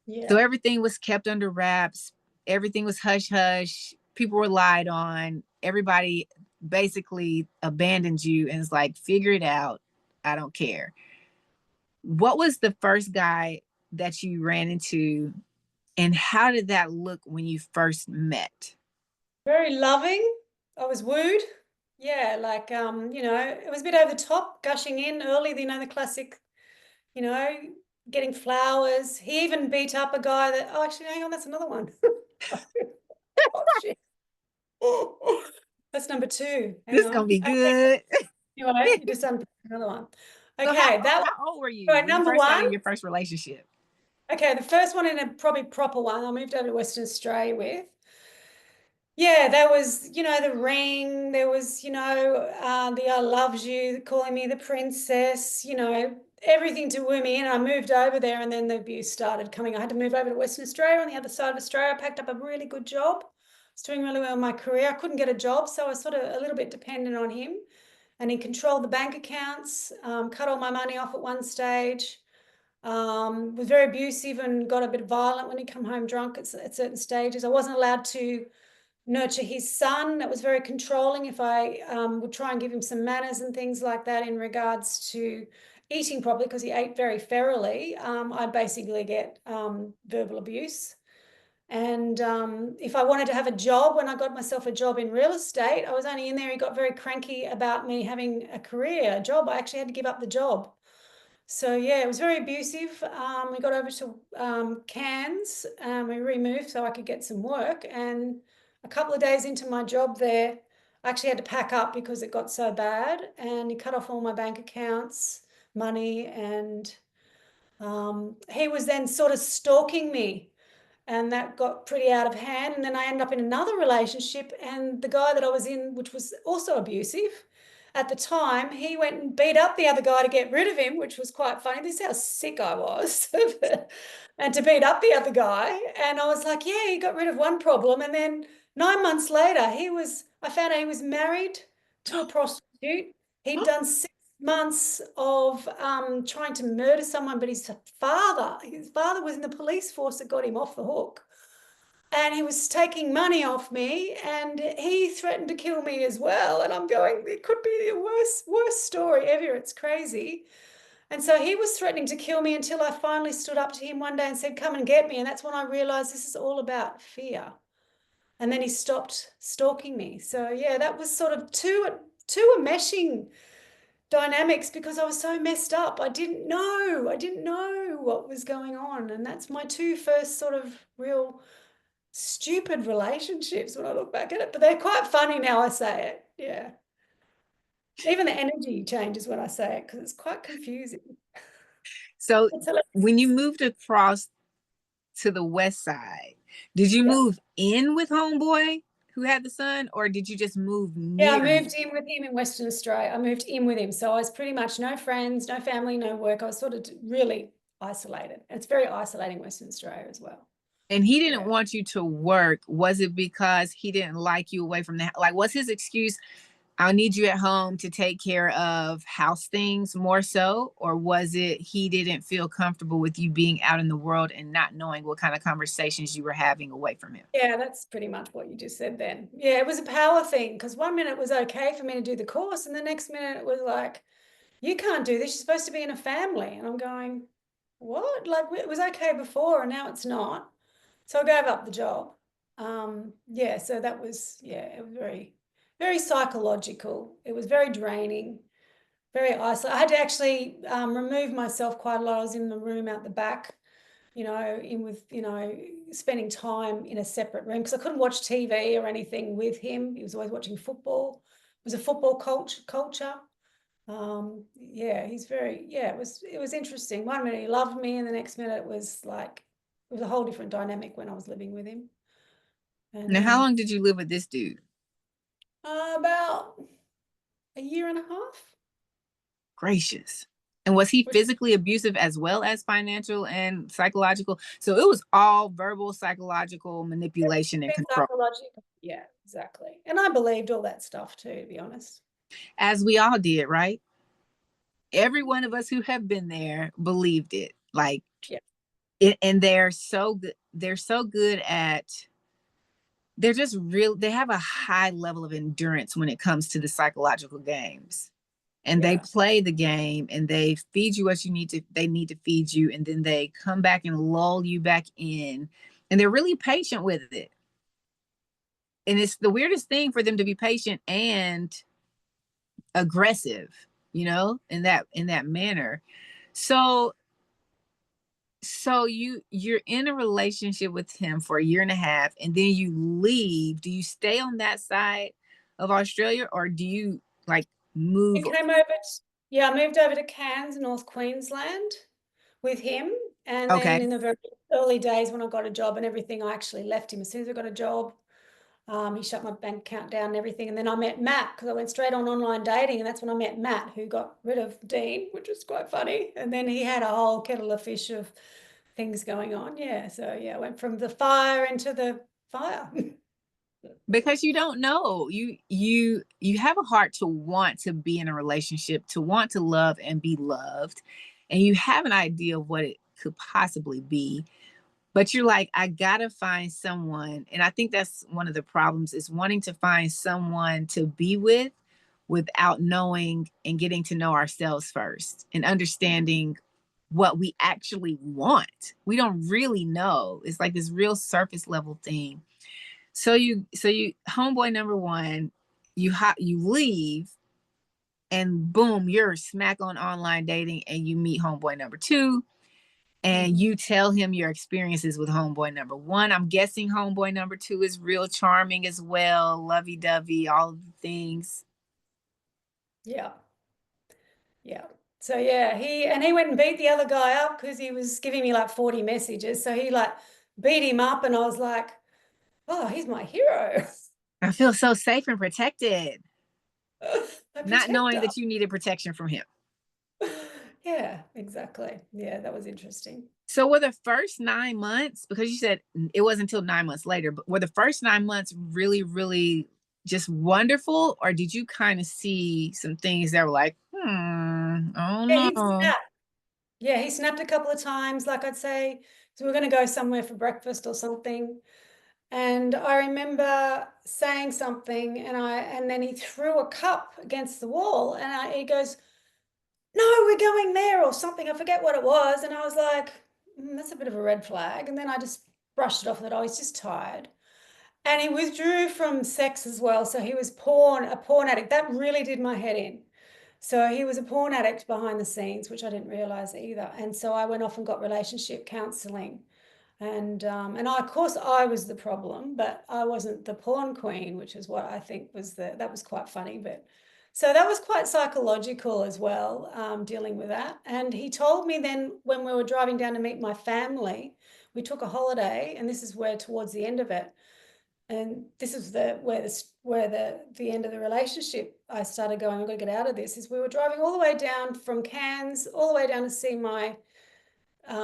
Yeah. So everything was kept under wraps. Everything was hush hush. People were lied on. Everybody basically abandoned you and is like, figure it out. I don't care. What was the first guy that you ran into, and how did that look when you first met? Very loving. I was wooed. Yeah, like it was a bit over the top, gushing in early, the classic, you know, getting flowers. He even beat up a guy that, oh, actually, hang on, that's another one. Oh, shit. That's number two. This Hang is gonna on. be good. Anyway, you just unpacked another one. So Okay, that how old were you right, when you number first one. started your first relationship? Okay, the first one in a probably proper one, I moved over to Western Australia with. Yeah, there was, the ring. There was, the I loves you, calling me the princess, everything to woo me in. I moved over there and then the abuse started coming. I had to move over to Western Australia on the other side of Australia. I packed up a really good job. I was doing really well in my career. I couldn't get a job, so I was sort of a little bit dependent on him. And he controlled the bank accounts, cut all my money off at one stage. Was very abusive and got a bit violent when he'd come home drunk at certain stages. I wasn't allowed to nurture his son. That was very controlling. If I would try and give him some manners and things like that in regards to eating properly, because he ate very ferally, I'd basically get verbal abuse. And if I wanted to have a job, when I got myself a job in real estate, I was only in there. He got very cranky about me having a career, a job. I actually had to give up the job. So yeah, it was very abusive. We got over to Cairns. We removed so I could get some work. And a couple of days into my job there, I actually had to pack up because it got so bad. And he cut off all my bank accounts, money, and he was then sort of stalking me, and that got pretty out of hand. And then I ended up in another relationship, and the guy that I was in, which was also abusive at the time, he went and beat up the other guy to get rid of him, which was quite funny. This is how sick I was. And to beat up the other guy. And I was like, yeah, he got rid of one problem. And then 9 months later, I found out he was married to a prostitute. He'd done 6 months of trying to murder someone, but his father was in the police force that got him off the hook. And he was taking money off me, and he threatened to kill me as well. And I'm going, it could be the worst story ever. It's crazy. And so he was threatening to kill me until I finally stood up to him one day and said, come and get me. And that's when I realized this is all about fear. And then he stopped stalking me. So yeah, that was sort of two enmeshing dynamics because I was so messed up. I didn't know what was going on. And that's my two first sort of real stupid relationships when I look back at it. But they're quite funny now I say it. Yeah. Even the energy changes when I say it because it's quite confusing. So when you moved across to the west side, did you move in with homeboy who had the son, or did you just move near? Yeah, I moved in with him in Western Australia. I moved in with him. So I was pretty much no friends, no family, no work. I was sort of really isolated. It's very isolating, Western Australia as well. And he didn't want you to work. Was it because he didn't like you away from the, like, what's his excuse? I'll need you at home to take care of house things more so? Or was it he didn't feel comfortable with you being out in the world and not knowing what kind of conversations you were having away from him? Yeah, that's pretty much what you just said then. Yeah, it was a power thing because one minute it was okay for me to do the course, and the next minute it was like, you can't do this. You're supposed to be in a family. And I'm going, what? Like, it was okay before and now it's not. So I gave up the job. Yeah, so that was, yeah, it was very, very psychological. It was very draining. very isolated. I had to actually remove myself quite a lot. I was in the room out the back, in with, spending time in a separate room because I couldn't watch TV or anything with him. He was always watching football. It was a football culture. Yeah, he's very, yeah, it was interesting. One minute he loved me, and the next minute it was like, it was a whole different dynamic when I was living with him. And Now, how long did you live with this dude? about a year and a half. Gracious. And was he Which physically abusive as well as financial and psychological? So it was all verbal, psychological manipulation and control. psychological. Yeah, exactly. And I believed all that stuff too, to be honest. As we all did, right? Every one of us who have been there believed it. Like Yeah. and they're so good. They're so good at they're just real. They have a high level of endurance when it comes to the psychological games. And they Yeah. play the game and they feed you what they need to feed you, and then they come back and lull you back in, and they're really patient with it. And it's the weirdest thing for them to be patient and aggressive, in that manner. So so you're in a relationship with him for a year and a half, and then you leave. Do you stay on that side of Australia, or do you like We move? came over yeah, I moved over to Cairns, North Queensland with him. And Okay. then in the very early days when I got a job and everything, I actually left him as soon as I got a job. He shut my bank account down and everything. And then I met Matt because I went straight on online dating. And that's when I met Matt, who got rid of Dean, which was quite funny. And then he had a whole kettle of fish of things going on. Yeah. So, yeah, I went from the fire into the fire. Because you don't know, you have a heart to want to be in a relationship, to want to love and be loved, and you have an idea of what it could possibly be, but you're like, I gotta find someone. And I think that's one of the problems, is wanting to find someone to be with without knowing and getting to know ourselves first and understanding what we actually want. We don't really know. It's like this real surface level thing. So you homeboy number one, you leave, and boom, you're smack on online dating, and you meet homeboy number two, and you tell him your experiences with homeboy number one. I'm guessing homeboy number two is real charming as well, lovey dovey, all of the things. Yeah. Yeah. So yeah, he went and beat the other guy up because he was giving me like 40 messages. So he like beat him up, and I was like, oh, he's my hero. I feel so safe and protected, A not knowing protector. that you needed protection from him. Yeah, exactly. Yeah, that was interesting. So were the first 9 months, because you said it wasn't until 9 months later, but were the first 9 months really, really just wonderful? Or did you kind of see some things that were like, oh Yeah, he no? snapped. Yeah, he snapped a couple of times, like I'd say, so we're going to go somewhere for breakfast or something. And I remember saying something, and then he threw a cup against the wall, and he goes, "No, we're going there," or something. I forget what it was. And I was like, that's a bit of a red flag. And then I just brushed it off that, oh, he's just tired. And he withdrew from sex as well. So he was a porn addict. That really did my head in. So he was a porn addict behind the scenes, which I didn't realize either. And so I went off and got relationship counseling. And of course I was the problem, but I wasn't the porn queen, which is what I think that was quite funny. But so that was quite psychological as well, dealing with that. And he told me then when we were driving down to meet my family, we took a holiday, and this is where towards the end of it, and this is the end of the relationship. I started going, I've got to get out of this. Is we were driving all the way down from Cairns, all the way down to see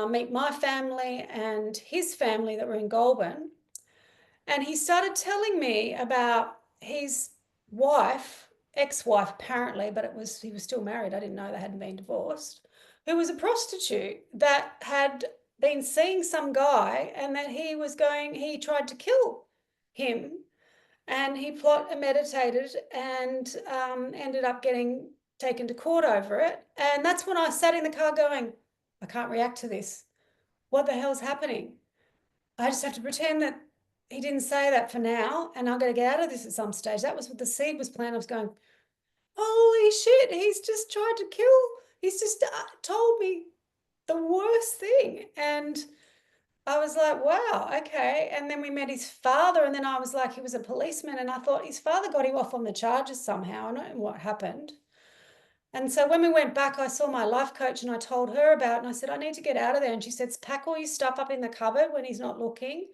meet my family and his family that were in Goulburn. And he started telling me about his wife, ex-wife apparently, but he was still married. I didn't know they hadn't been divorced, who was a prostitute that had been seeing some guy, and that he tried to kill him, and he plot and meditated, and ended up getting taken to court over it. And that's when I sat in the car going, I can't react to this. What the hell's happening? I just have to pretend that he didn't say that for now, and I'm going to get out of this at some stage. That was what the seed was planted. I was going, holy shit, he's just tried to kill, he's just told me the worst thing. And I was like, wow, okay. And then we met his father, and then I was like, he was a policeman, and I thought his father got him off on the charges somehow. I don't know what happened. And so when we went back, I saw my life coach and I told her about it, and I said, I need to get out of there. And she said, pack all your stuff up in the cupboard when he's not looking.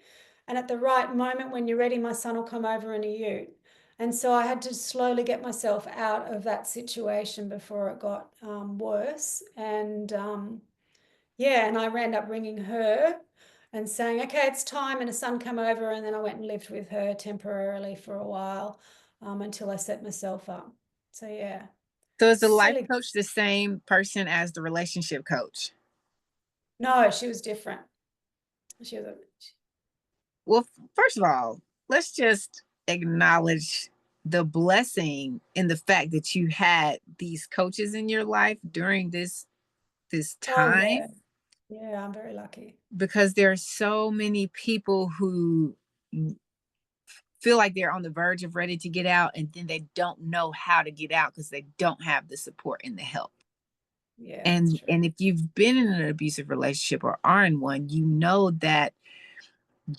And at the right moment, when you're ready, my son will come over in a ute. And so I had to slowly get myself out of that situation before it got worse. And yeah, and I ended up ringing her and saying, okay, it's time. And a son come over. And then I went and lived with her temporarily for a while until I set myself up. So yeah, So is the life silly. coach the same person as the relationship coach? No, she was different. She was a, Well, first of all, let's just acknowledge the blessing in the fact that you had these coaches in your life during this oh time, yeah. Yeah, I'm very lucky. because there are so many people who feel like they're on the verge of ready to get out, and then they don't know how to get out because they don't have the support and the help. Yeah, that's and true. and if you've been in an abusive relationship or are in one, you know that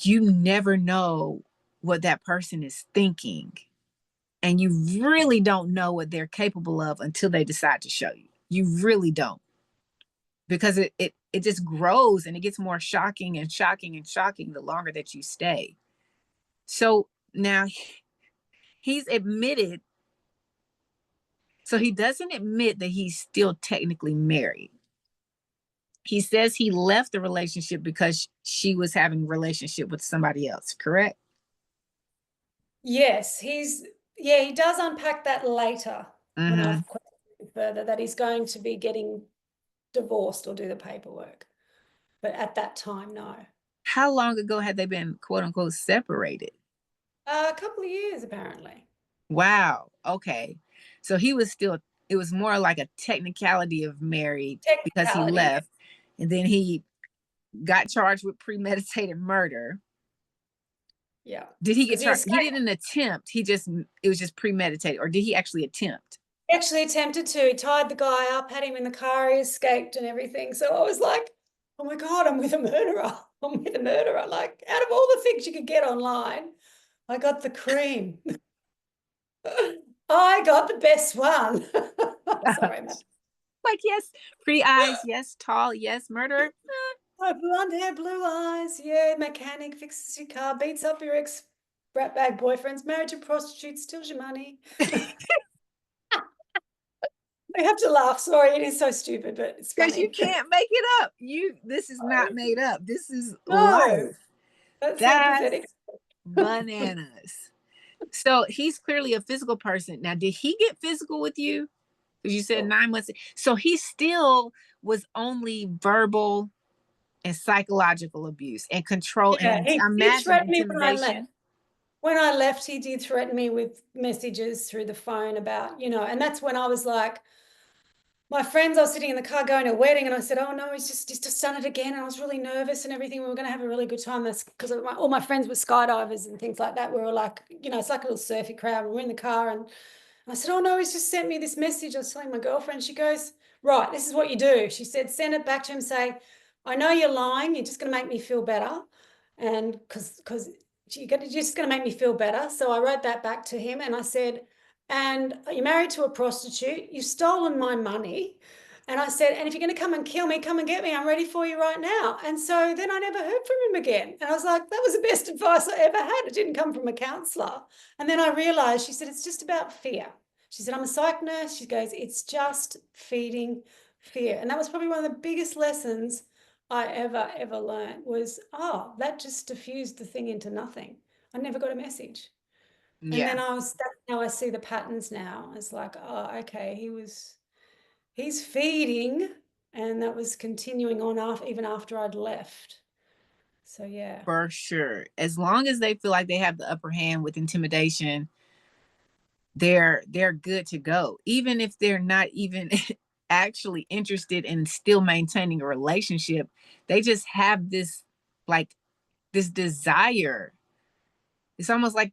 you never know what that person is thinking, and you really don't know what they're capable of until they decide to show you. You really don't, because it just grows and it gets more shocking and shocking and shocking the longer that you stay. So now he's admitted. So he doesn't admit that he's still technically married. He says he left the relationship because she was having a relationship with somebody else, correct? Yes, yeah, he does unpack that later when Mm-hmm. I've questioned further that he's going to be getting divorced or do the paperwork. But at that time, no. How long ago had they been quote unquote separated? A couple of years, apparently. Wow. Okay. So he was still, it was more like a technicality of married because he Technicality, left, and then he got charged with premeditated murder. yeah. Did he get Because he charged? He escaped. didn't attempt. It was just premeditated, or did he actually attempt? He actually attempted to. He tied the guy up, had him in the car, he escaped and everything. So I was like, oh my God, I'm with a murderer. I'm with a murderer. Like, out of all the things you could get online, I got the cream. I got the best one. Sorry, Matt. Like, yes, pretty eyes, yes, tall, yes, murder. My blonde hair, blue eyes. Yeah, mechanic fixes your car, beats up your ex brat bag boyfriends, married to prostitutes, steals your money. I have to laugh. Sorry, it is so stupid, but it's Because you funny. can't make it up. This is not made up. This is No, life. that's so pathetic. That's bananas. So he's clearly a physical person. Now, did he get physical with you? Because you said So, 9 months. So he still was only verbal and psychological abuse and control, yeah, and he did imagine threaten me when I left. intimidation. When I left, he did threaten me with messages through the phone about, and that's when I was like, my friends, I was sitting in the car going to a wedding, and I said, "Oh no, he's just done it again." And I was really nervous and everything. We were going to have a really good time. That's because all my friends were skydivers and things like that. We were like, it's like a little surfy crowd. We were in the car, and I said, "Oh no, he's just sent me this message." I was telling my girlfriend. She goes, "Right, this is what you do." She said, "Send it back to him. Say, I know you're lying. You're just going to make me feel better, and because you're just going to make me feel better." So I wrote that back to him, and I said, "And you're married to a prostitute. You've stolen my money." And I said, "And if you're going to come and kill me, come and get me. I'm ready for you right now." And so then I never heard from him again. And I was like, that was the best advice I ever had. It didn't come from a counselor. And then I realized, she said, it's just about fear. She said, I'm a psych nurse. She goes, it's just feeding fear. And that was probably one of the biggest lessons I ever learned was, oh, that just diffused the thing into nothing. I never got a message. And Yeah, then that's how I see the patterns now. It's like, oh, okay, he's feeding, and that was continuing on even after I'd left. So yeah. for sure. As long as they feel like they have the upper hand with intimidation, they're good to go. Even if they're not even actually interested in still maintaining a relationship, they just have this, like, this desire. It's almost like,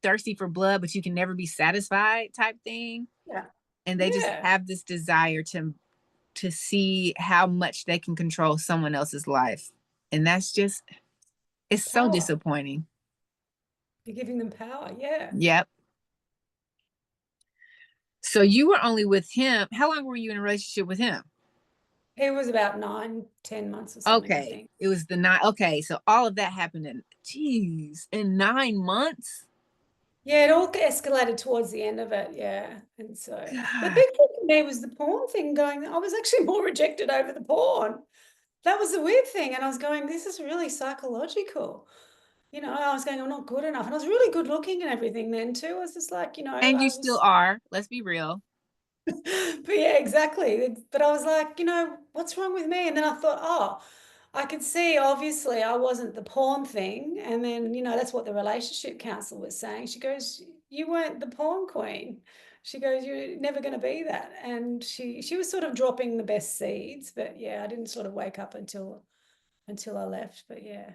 thirsty for blood, but you can never be satisfied type thing. Yeah. and they just Yeah. have this desire to see how much they can control someone else's life. And that's just, it's so Power. disappointing. You're giving them power. Yeah. Yep. So you were only with him. How long were you in a relationship with him? It was about 9, 10 months or something, I Okay. think. It was the nine. Okay. So all of that happened in 9 months. Yeah, it all escalated towards the end of it. Yeah. And so the God. big thing for me was the porn thing going, I was actually more rejected over the porn. That was the weird thing. And I was going, this is really psychological. I was going, I'm not good enough. And I was really good looking and everything then too. I was just like, And you I still was, are. Let's be real. but yeah, exactly. But I was like, what's wrong with me? And then I thought, oh, I could see obviously I wasn't the porn thing. And then, that's what the relationship counselor was saying. She goes, you weren't the porn queen. She goes, you're never going to be that. And she was sort of dropping the best seeds, but yeah, I didn't sort of wake up until I left. But yeah.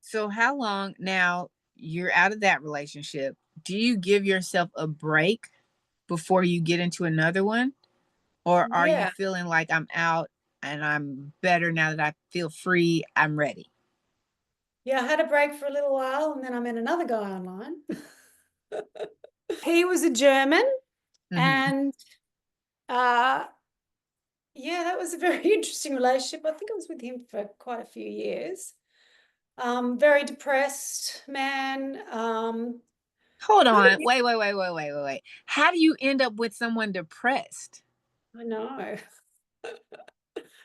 So how long now you're out of that relationship? Do you give yourself a break before you get into another one? Or are you Yeah. feeling like I'm out and I'm better now that I feel free? I'm ready. Yeah, I had a break for a little while and then I met another guy online. He was a German Hmm. and uh yeah, that was a very interesting relationship. I think I was with him for quite a few years. Very depressed man. Hold Not on. a, Wait. How do you end up with someone depressed? I know.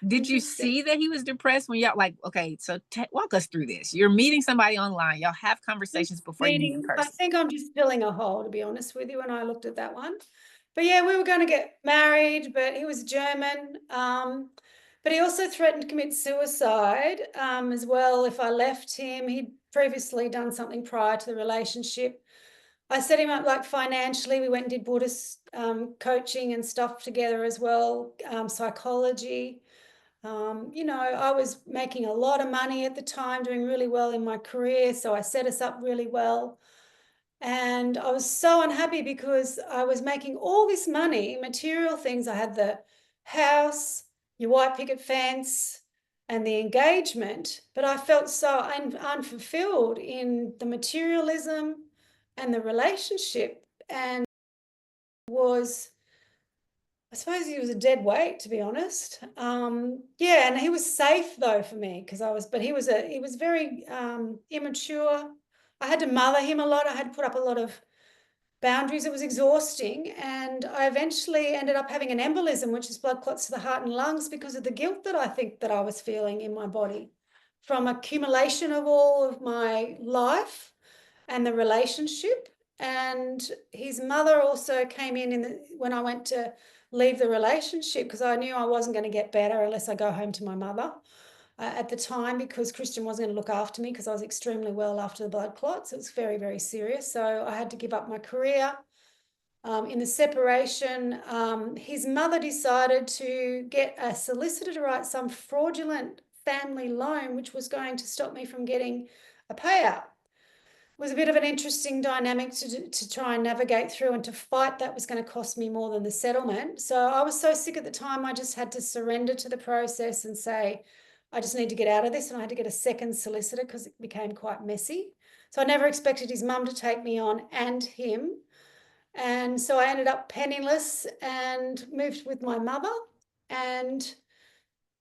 Did you Interesting. see that he was depressed when y'all like, okay, so walk us through this. You're meeting somebody online. Y'all have conversations before you meet in Meeting, I person. think I'm just filling a hole, to be honest with you, when I looked at that one. But yeah, we were going to get married, but he was German. But he also threatened to commit suicide as well if I left him. He'd previously done something prior to the relationship. I set him up like financially. We went and did Buddhist coaching and stuff together as well, psychology. I was making a lot of money at the time, doing really well in my career. So I set us up really well. And I was so unhappy because I was making all this money, material things. I had the house, your white picket fence, and the engagement, but I felt so unfulfilled in the materialism and the relationship. And was I suppose he was a dead weight, to be honest. Yeah, and he was safe though for me because but he was very immature. I had to mother him a lot. I had to put up a lot of boundaries. It was exhausting, and I eventually ended up having an embolism, which is blood clots to the heart and lungs, because of the guilt that I think that I was feeling in my body from accumulation of all of my life and the relationship. And his mother also came when I went to leave the relationship because I knew I wasn't going to get better unless I go home to my mother at the time because Christian wasn't going to look after me because I was extremely well after the blood clots. It was very, very serious. So I had to give up my career. In the separation, his mother decided to get a solicitor to write some fraudulent family loan, which was going to stop me from getting a payout. Was a bit of an interesting dynamic to try and navigate through, and to fight that was going to cost me more than the settlement. So I was so sick at the time, I just had to surrender to the process and say, I just need to get out of this. And I had to get a second solicitor because it became quite messy. So I never expected his mum to take me on and him. And so I ended up penniless and moved with my mother. And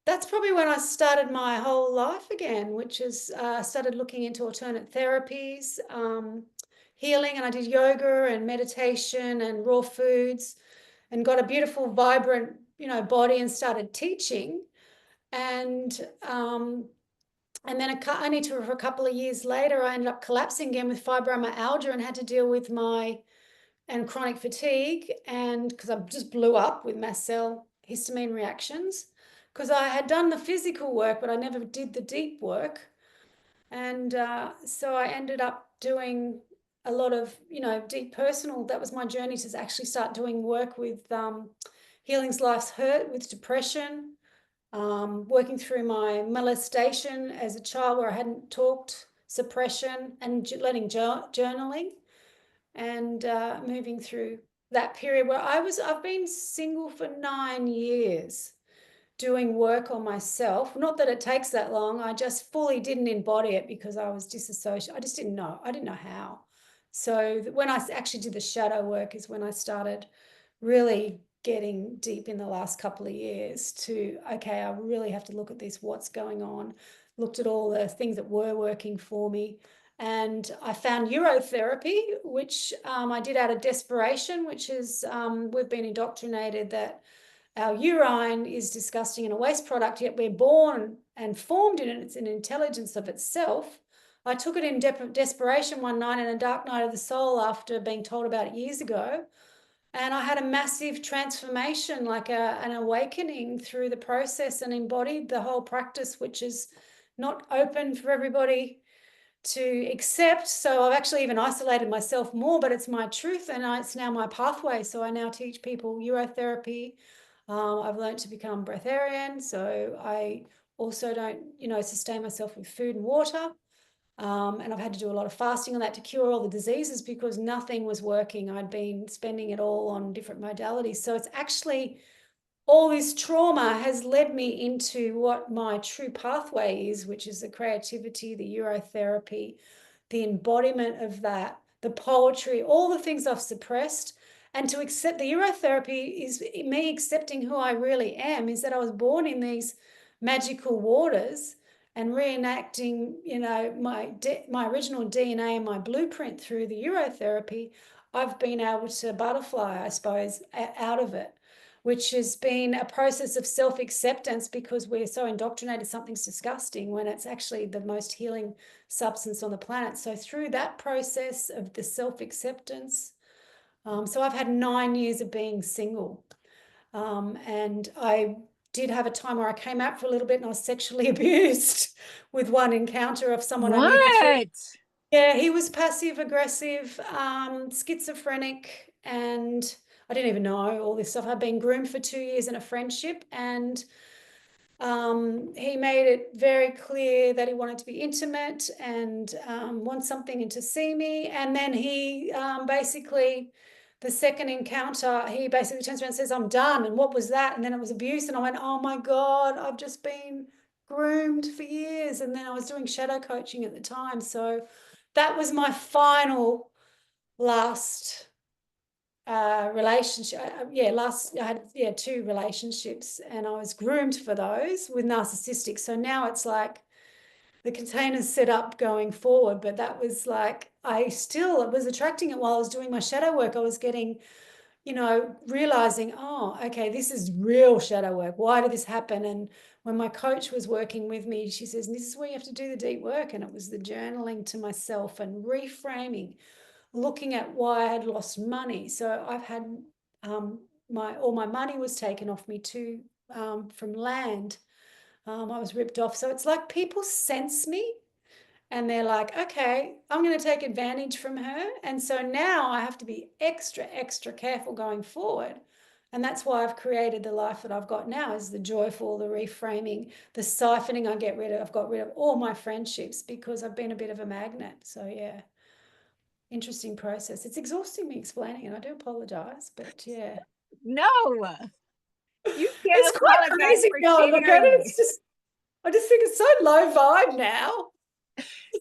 that's probably when I started my whole life again, which is I started looking into alternate therapies, healing, and I did yoga and meditation and raw foods, and got a beautiful, vibrant, body, and started teaching. And then for a couple of years later, I ended up collapsing again with fibromyalgia and had to deal with and chronic fatigue, and because I just blew up with mast cell histamine reactions because I had done the physical work, but I never did the deep work. And so I ended up doing a lot of, deep personal. That was my journey to actually start doing work with Healing's Life's Hurt with depression, working through my molestation as a child where I hadn't talked, suppression, and learning journaling, and moving through that period where I've been single for 9 years doing work on myself. Not that it takes that long. I just fully didn't embody it because I was disassociated. I just didn't know. I didn't know how. So when I actually did the shadow work is when I started really getting deep in the last couple of years to, okay, I really have to look at this, what's going on. Looked at all the things that were working for me. And I found urotherapy, which I did out of desperation, which is we've been indoctrinated that our urine is disgusting and a waste product, yet we're born and formed in it. It's an intelligence of itself. I took it in desperation one night in a dark night of the soul after being told about it years ago. And I had a massive transformation, like an awakening through the process, and embodied the whole practice, which is not open for everybody to accept. So I've actually even isolated myself more, but it's my truth and it's now my pathway. So I now teach people urotherapy. I've learned to become breatharian. So I also don't, sustain myself with food and water. And I've had to do a lot of fasting on that to cure all the diseases because nothing was working. I'd been spending it all on different modalities. So it's actually all this trauma has led me into what my true pathway is, which is the creativity, the urotherapy, the embodiment of that, the poetry, all the things I've suppressed. And to accept the urotherapy is me accepting who I really am, is that I was born in these magical waters and reenacting, my original DNA and my blueprint through the urotherapy. I've been able to butterfly, I suppose, out of it, which has been a process of self-acceptance because we're so indoctrinated something's disgusting when it's actually the most healing substance on the planet. So through that process of the self-acceptance, so I've had 9 years of being single. And I did have a time where I came out for a little bit and I was sexually abused with one encounter of someone I knew for 3. What? Yeah, he was passive aggressive, schizophrenic, and I didn't even know all this stuff. I'd been groomed for 2 years in a friendship, and he made it very clear that he wanted to be intimate and want something and to see me. And then he basically, the second encounter, he basically turns around and says, "I'm done." And what was that? And then it was abuse. And I went, "Oh my God, I've just been groomed for years." And then I was doing shadow coaching at the time. So that was my final last relationship. I had 2 relationships and I was groomed for those with narcissistic. So now it's like the container's set up going forward, but that was like I still was attracting it while I was doing my shadow work. I was getting, realizing, oh, okay, this is real shadow work. Why did this happen? And when my coach was working with me, she says, "This is where you have to do the deep work." And it was the journaling to myself and reframing, looking at why I had lost money. So I've had all my money was taken off me too, from land. I was ripped off. So it's like people sense me and they're like, "Okay, I'm going to take advantage from her." And so now I have to be extra, extra careful going forward. And that's why I've created the life that I've got now, is the joyful, the reframing, the siphoning. I've got rid of all my friendships because I've been a bit of a magnet. So yeah, interesting process. It's exhausting me explaining it. I do apologize, but yeah. No, you It's can't quite apologize crazy for now I look at it. sharing. It's just, I just think it's so low vibe now.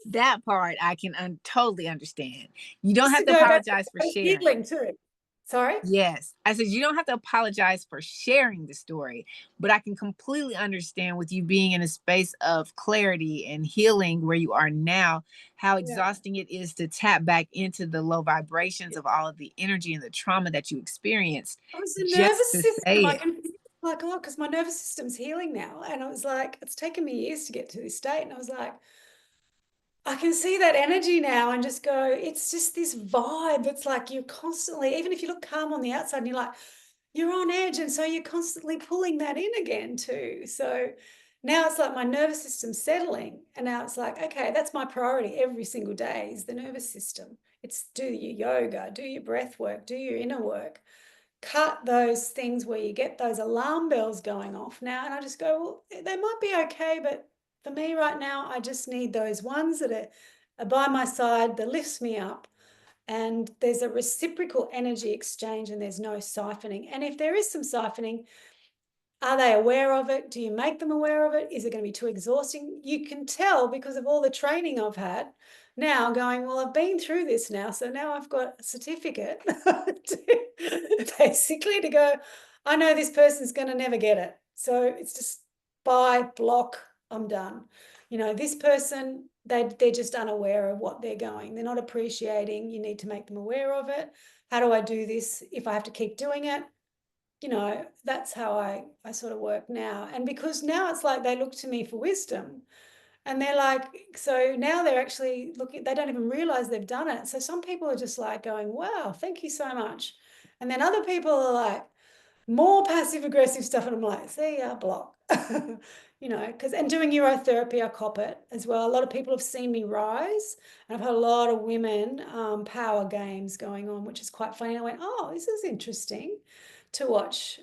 That part I can totally understand. You don't Just to have to go back apologize for to sharing. healing too. Sorry? Yes. I said, you don't have to apologize for sharing the story, but I can completely understand with you being in a space of clarity and healing where you are now, how Yeah. exhausting it is to tap back into the low vibrations of all of the energy and the trauma that you experienced It was the just nervous to system. say I it. can feel like, oh, because my nervous system's healing now. And I was like, it's taken me years to get to this state. And I was like, I can see that energy now and just go, it's just this vibe. It's like you're constantly, even if you look calm on the outside and you're like, you're on edge. And so you're constantly pulling that in again too. So now it's like my nervous system's settling. And now it's like, okay, that's my priority every single day is the nervous system. It's do your yoga, do your breath work, do your inner work, cut those things where you get those alarm bells going off now. And I just go, well, they might be okay, but for me right now, I just need those ones that are by my side, that lifts me up, And there's a reciprocal energy exchange and there's no siphoning. And if there is some siphoning, are they aware of it? Do you make them aware of it? Is it going to be too exhausting? You can tell because of all the training I've had now going, well, I've been through this now. So now I've got a certificate basically to go, I know this person's going to never get it. So it's just buy, block, I'm done. You know, this person, they're just unaware of what they're going. They're not appreciating. You need to make them aware of it. How do I do this if I have to keep doing it? You know, that's how I sort of work now. And because now it's like they look to me for wisdom and they're like, so now they're actually looking, they don't even realize they've done it. So some people are just like going, wow, thank you so much. And then other people are like, more passive aggressive stuff. And I'm like, see ya, block. You know, because and doing urotherapy, I cop it as well. A lot of people have seen me rise, and I've had a lot of women power games going on, which is quite funny. And I went, oh, this is interesting to watch.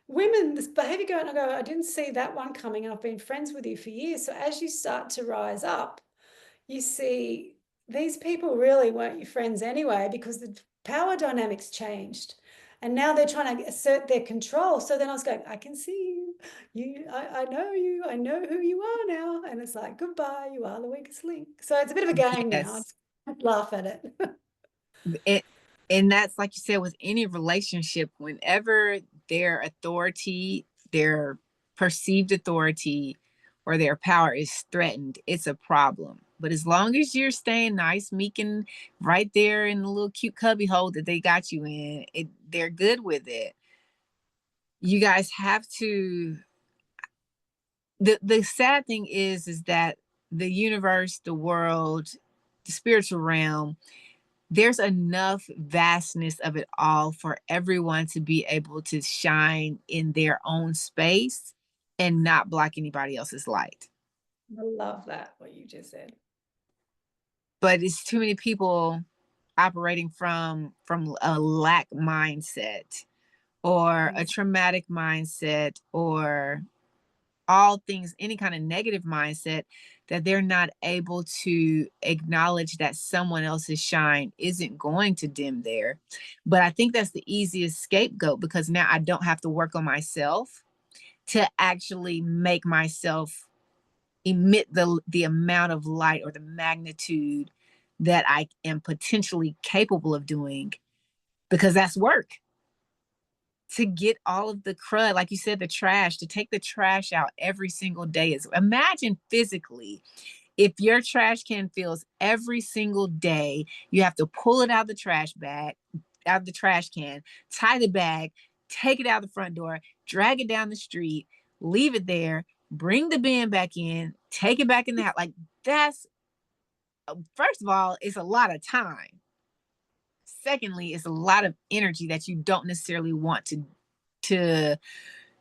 Women's behavior going, I go, I didn't see that one coming, and I've been friends with you for years. So as you start to rise up, you see these people really weren't your friends anyway because the power dynamics changed. And now they're trying to assert their control. So then I was going, I can see I know you, I know who you are now. And it's like, goodbye, you are the weakest link. So it's a bit of a game now. Yes. I laugh at it. It, and that's like you said, with any relationship, whenever their authority, their perceived authority, or their power is threatened, it's a problem. But as long as you're staying nice, meek, and right there in the little cute cubby hole that they got you in, they're good with it. You guys have to. The sad thing is that the universe, the world, the spiritual realm, there's enough vastness of it all for everyone to be able to shine in their own space and not block anybody else's light. I love that, what you just said. But it's too many people operating from a lack mindset or a traumatic mindset or all things, any kind of negative mindset, that they're not able to acknowledge that someone else's shine isn't going to dim there. But I think that's the easiest scapegoat because now I don't have to work on myself to actually make myself emit the amount of light or the magnitude that I am potentially capable of doing, because that's work. To get all of the crud, like you said, the trash, to take the trash out every single day is, imagine physically if your trash can fills every single day, you have to pull it out of the trash bag, out of the trash can, tie the bag, take it out the front door, drag it down the street, leave it there, bring the bin back in, take it back in the house. Like, that's, first of all, it's a lot of time. Secondly, it's a lot of energy that you don't necessarily want to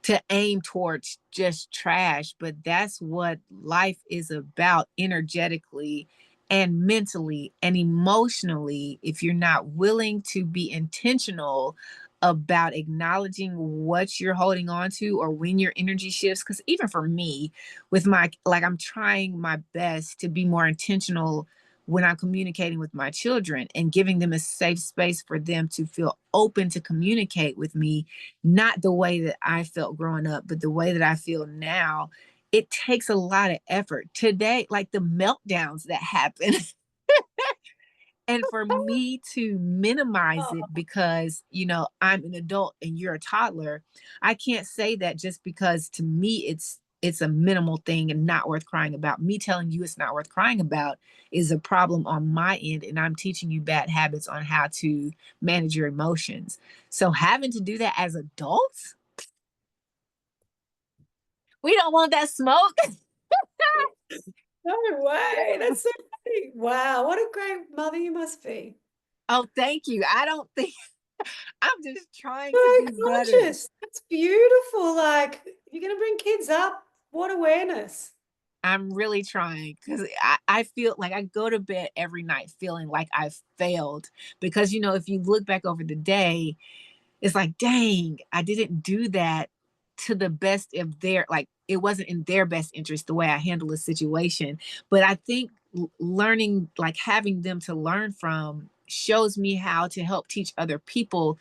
to aim towards just trash, but that's what life is about, energetically and mentally and emotionally. If you're not willing to be intentional about acknowledging what you're holding on to or when your energy shifts, because even for me, with my, like, I'm trying my best to be more intentional when I'm communicating with my children and giving them a safe space for them to feel open to communicate with me, not the way that I felt growing up, but the way that I feel now. It takes a lot of effort. Today, like the meltdowns that happen, and for me to minimize it because, I'm an adult and you're a toddler, I can't say that just because to me it's a minimal thing and not worth crying about. Me telling you it's not worth crying about is a problem on my end, and I'm teaching you bad habits on how to manage your emotions. So having to do that as adults, we don't want that smoke. No way. That's so funny. Wow. What a great mother you must be. Oh, thank you. I don't think I'm just trying to So do better. conscious. That's beautiful. Like, you're going to bring kids up. What awareness. I'm really trying because I feel like I go to bed every night feeling like I've failed because, if you look back over the day, it's like, dang, I didn't do that to the best of their, like, it wasn't in their best interest the way I handle the situation. But I think learning, like having them to learn from shows me how to help teach other people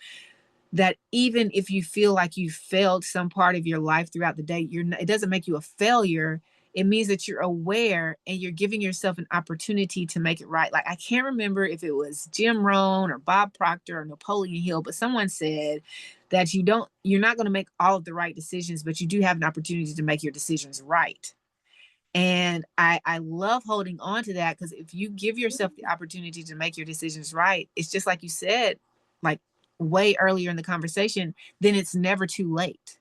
that even if you feel like you failed some part of your life throughout the day, it doesn't make you a failure. It means that you're aware and you're giving yourself an opportunity to make it right. Like, I can't remember if it was Jim Rohn or Bob Proctor or Napoleon Hill, but someone said that you're not going to make all of the right decisions, but you do have an opportunity to make your decisions right. And I love holding on to that, because if you give yourself the opportunity to make your decisions right, it's just like you said, like way earlier in the conversation, then it's never too late.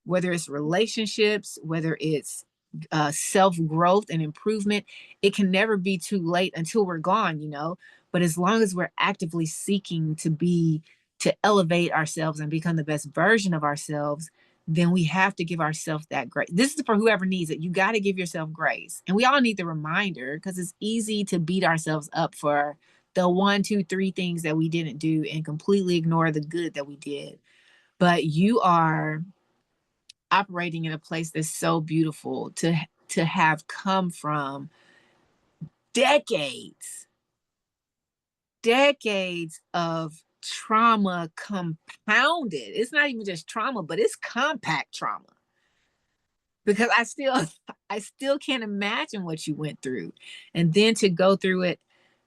Whether it's relationships, whether it's self growth and improvement, it can never be too late until we're gone, you know. But as long as we're actively seeking to elevate ourselves and become the best version of ourselves, then we have to give ourselves that grace. This is for whoever needs it. You got to give yourself grace. And we all need the reminder, because it's easy to beat ourselves up for the 1, 2, 3 things that we didn't do and completely ignore the good that we did. But you are operating in a place that's so beautiful to have come from decades of trauma compounded. It's not even just trauma, but it's compact trauma, because I still can't imagine what you went through. And then to go through it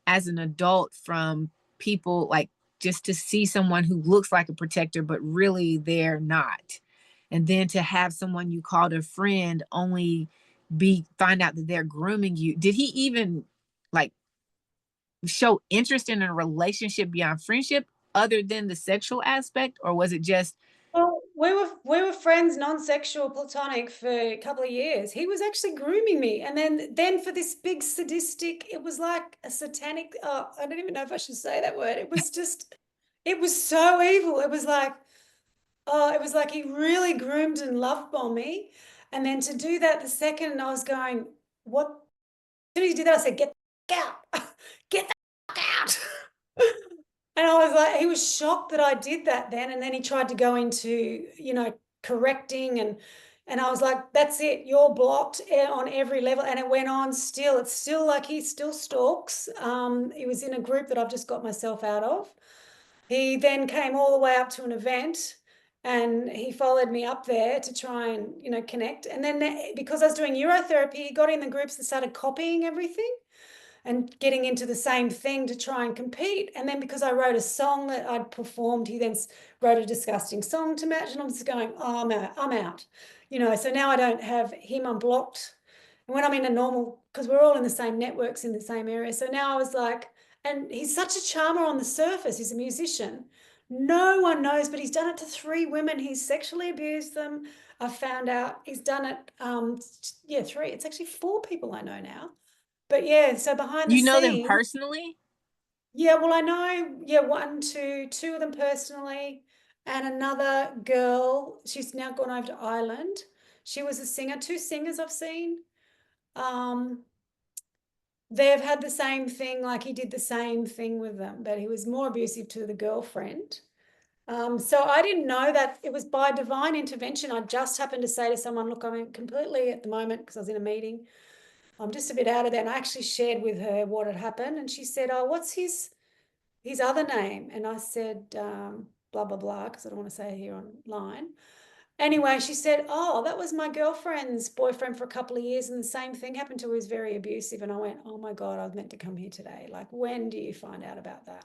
as an adult, from people, like, just to see someone who looks like a protector but really they're not, and then to have someone you called a friend only find out that they're grooming you. Did he even, like, show interest in a relationship beyond friendship other than the sexual aspect, or was it just Well, we were friends, non-sexual, platonic, for a couple of years. He was actually grooming me, and then for this big sadistic, it was like a satanic. I don't even know if I should say that word. It was so evil. It was like he really groomed and love bombed me, and then to do that the second I was going, what? As soon as he did that, I said, "Get the fuck out, get the fuck out." And I was like, he was shocked that I did that then. And then he tried to go into, correcting, and I was like, that's it, you're blocked on every level. And it went on still. It's still like he still stalks. He was in a group that I've just got myself out of. He then came all the way up to an event and he followed me up there to try and, connect. And then because I was doing urotherapy, he got in the groups and started copying everything and getting into the same thing to try and compete. And then because I wrote a song that I'd performed, he then wrote a disgusting song to match. And I'm just going, oh, I'm out. So now I don't have him unblocked. And when I'm in a normal, because we're all in the same networks in the same area. So now I was like, and he's such a charmer on the surface. He's a musician. No one knows, but he's done it to 3 women. He's sexually abused them. I've found out he's done it. 3. It's actually 4 people I know now. But yeah, so behind the you know them scenes, personally? yeah, well, I know, yeah, 1, 2, 2 of them personally, and another girl, she's now gone over to Ireland. She was a singer, 2 singers I've seen. Um, they've had the same thing, like he did the same thing with them, but he was more abusive to the girlfriend. So I didn't know that it was by divine intervention. I just happened to say to someone, look, I'm completely at the moment, because I was in a meeting, I'm just a bit out of there. And I actually shared with her what had happened. And she said, oh, what's his other name? And I said, blah, blah, blah, because I don't want to say it here online. Anyway, she said, oh, that was my girlfriend's boyfriend for a couple of years. And the same thing happened to her. He was very abusive. And I went, oh my God, I was meant to come here today. Like, when do you find out about that?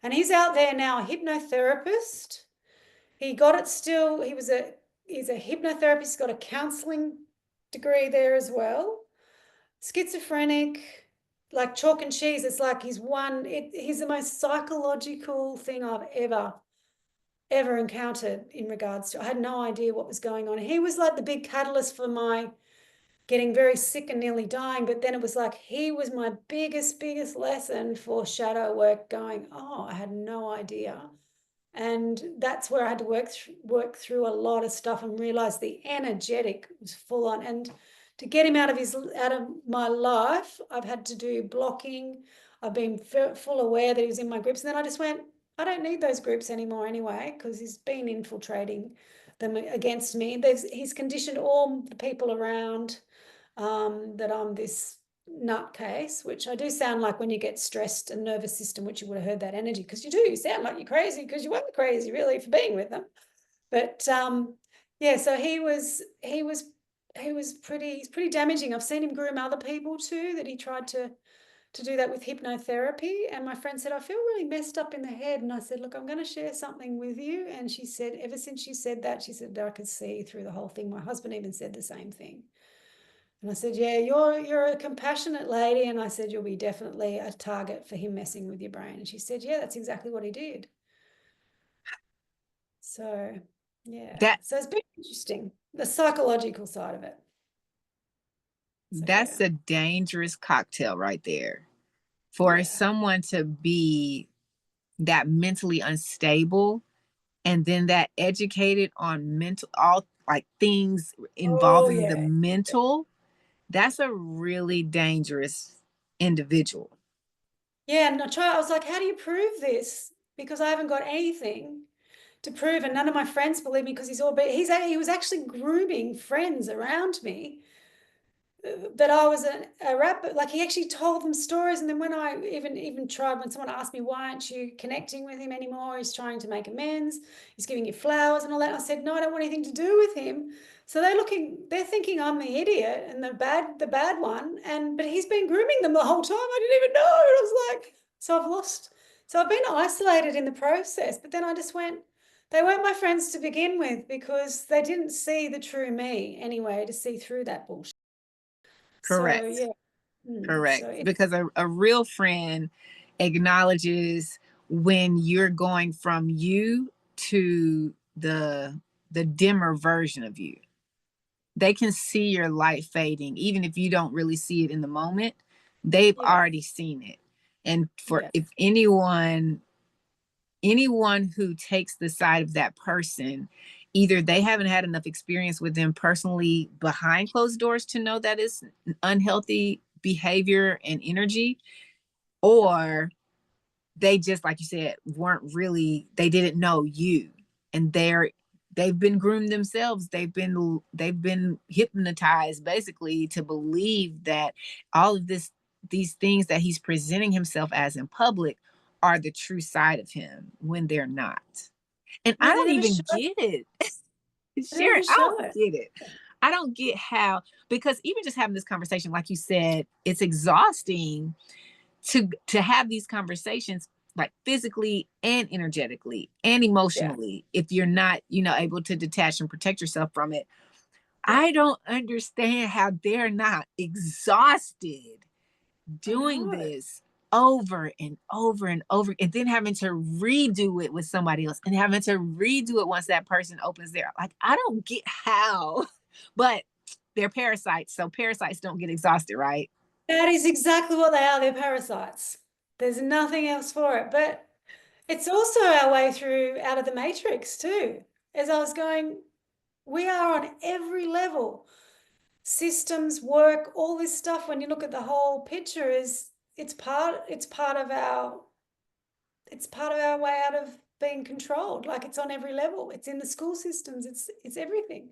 And he's out there now, a hypnotherapist. He got it still. He's a hypnotherapist. He's got a counseling degree there as well. Schizophrenic, like chalk and cheese. It's like he's the most psychological thing I've ever encountered in regards to. I had no idea what was going on. He was like the big catalyst for my getting very sick and nearly dying. But then it was like he was my biggest lesson for shadow work, going, oh, I had no idea. And that's where I had to work through a lot of stuff and realize the energetic was full on. And to get him out of my life, I've had to do blocking. I've been full aware that he was in my groups, and then I just went, I don't need those groups anymore anyway, because he's been infiltrating them against me. He's conditioned all the people around that I'm this nutcase, which I do sound like when you get stressed and nervous system, which you would have heard that energy, because you do, you sound like you're crazy because you weren't crazy really for being with them. But yeah, so he was pretty damaging. I've seen him groom other people too, that he tried to do that with hypnotherapy. And my friend said, I feel really messed up in the head. And I said, look, I'm going to share something with you. And she said, ever since she said that, she said, I could see through the whole thing. My husband even said the same thing. And I said, yeah, you're a compassionate lady. And I said, you'll be definitely a target for him messing with your brain. And she said, yeah, that's exactly what he did. So, yeah. That So it's been interesting, the psychological side of it. So, that's yeah. a dangerous cocktail right there. For Yeah. someone to be that mentally unstable and then that educated on mental, all like things Oh, involving the yeah. mental, that's a really dangerous individual. Yeah. And I was like, how do you prove this? Because I haven't got anything to prove. And none of my friends believe me because he was actually grooming friends around me that I was a rapper. Like he actually told them stories, and then when I even tried, when someone asked me why aren't you connecting with him anymore, he's trying to make amends, he's giving you flowers and all that. I said no, I don't want anything to do with him. So they're thinking I'm the idiot and the bad one, and but he's been grooming them the whole time. I didn't even know. And I was like, so I've been isolated in the process. But then I just went. They weren't my friends to begin with because they didn't see the true me anyway, to see through that bullshit. So Correct. yeah. So Correct. it, Because a real friend acknowledges when you're going from you to the dimmer version of you. They can see your light fading, even if you don't really see it in the moment. They've yeah, already seen it. And for yeah, if anyone who takes the side of that person, either they haven't had enough experience with them personally behind closed doors to know that it's unhealthy behavior and energy, or they just, like you said, weren't really, they didn't know you, and they've been groomed themselves. They've been hypnotized basically to believe that all of these things that he's presenting himself as in public are the true side of him when they're not. And I yeah. They don't never even show. get it. They never Sharon, I show don't it. get it. I don't get how, because even just having this conversation, like you said, it's exhausting to have these conversations, like physically and energetically and Yeah, emotionally, if you're not, able to detach and protect yourself from it. yeah. I don't understand how they're not exhausted I doing know. this over and over and over, and then having to redo it with somebody else and having to redo it once that person opens their, like, I don't get how. But they're parasites, so parasites don't get exhausted, right? That is exactly what they are. They're parasites. There's nothing else for it. But it's also our way through out of the matrix too. As I was going, we are on every level. Systems, work, all this stuff. When you look at the whole picture, is it's part of our way out of being controlled. Like it's on every level. It's in the school systems. It's everything.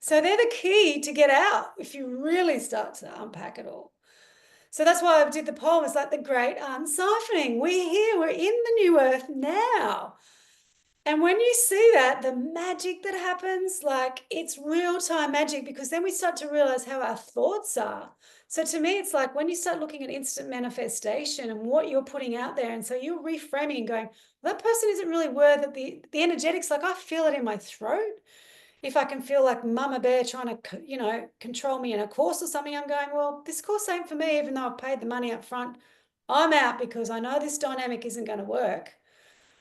So they're the key to get out if you really start to unpack it all. So that's why I did the poem. It's like the great unsiphoning. We're here. We're in the new earth now. And when you see that, the magic that happens, like it's real time magic, because then we start to realize how our thoughts are. So to me, it's like when you start looking at instant manifestation and what you're putting out there. And so you're reframing and going, well, that person isn't really worth it. The energetics, like I feel it in my throat. If I can feel like mama bear trying to, control me in a course or something, I'm going, well, this course ain't for me, even though I've paid the money up front. I'm out because I know this dynamic isn't going to work.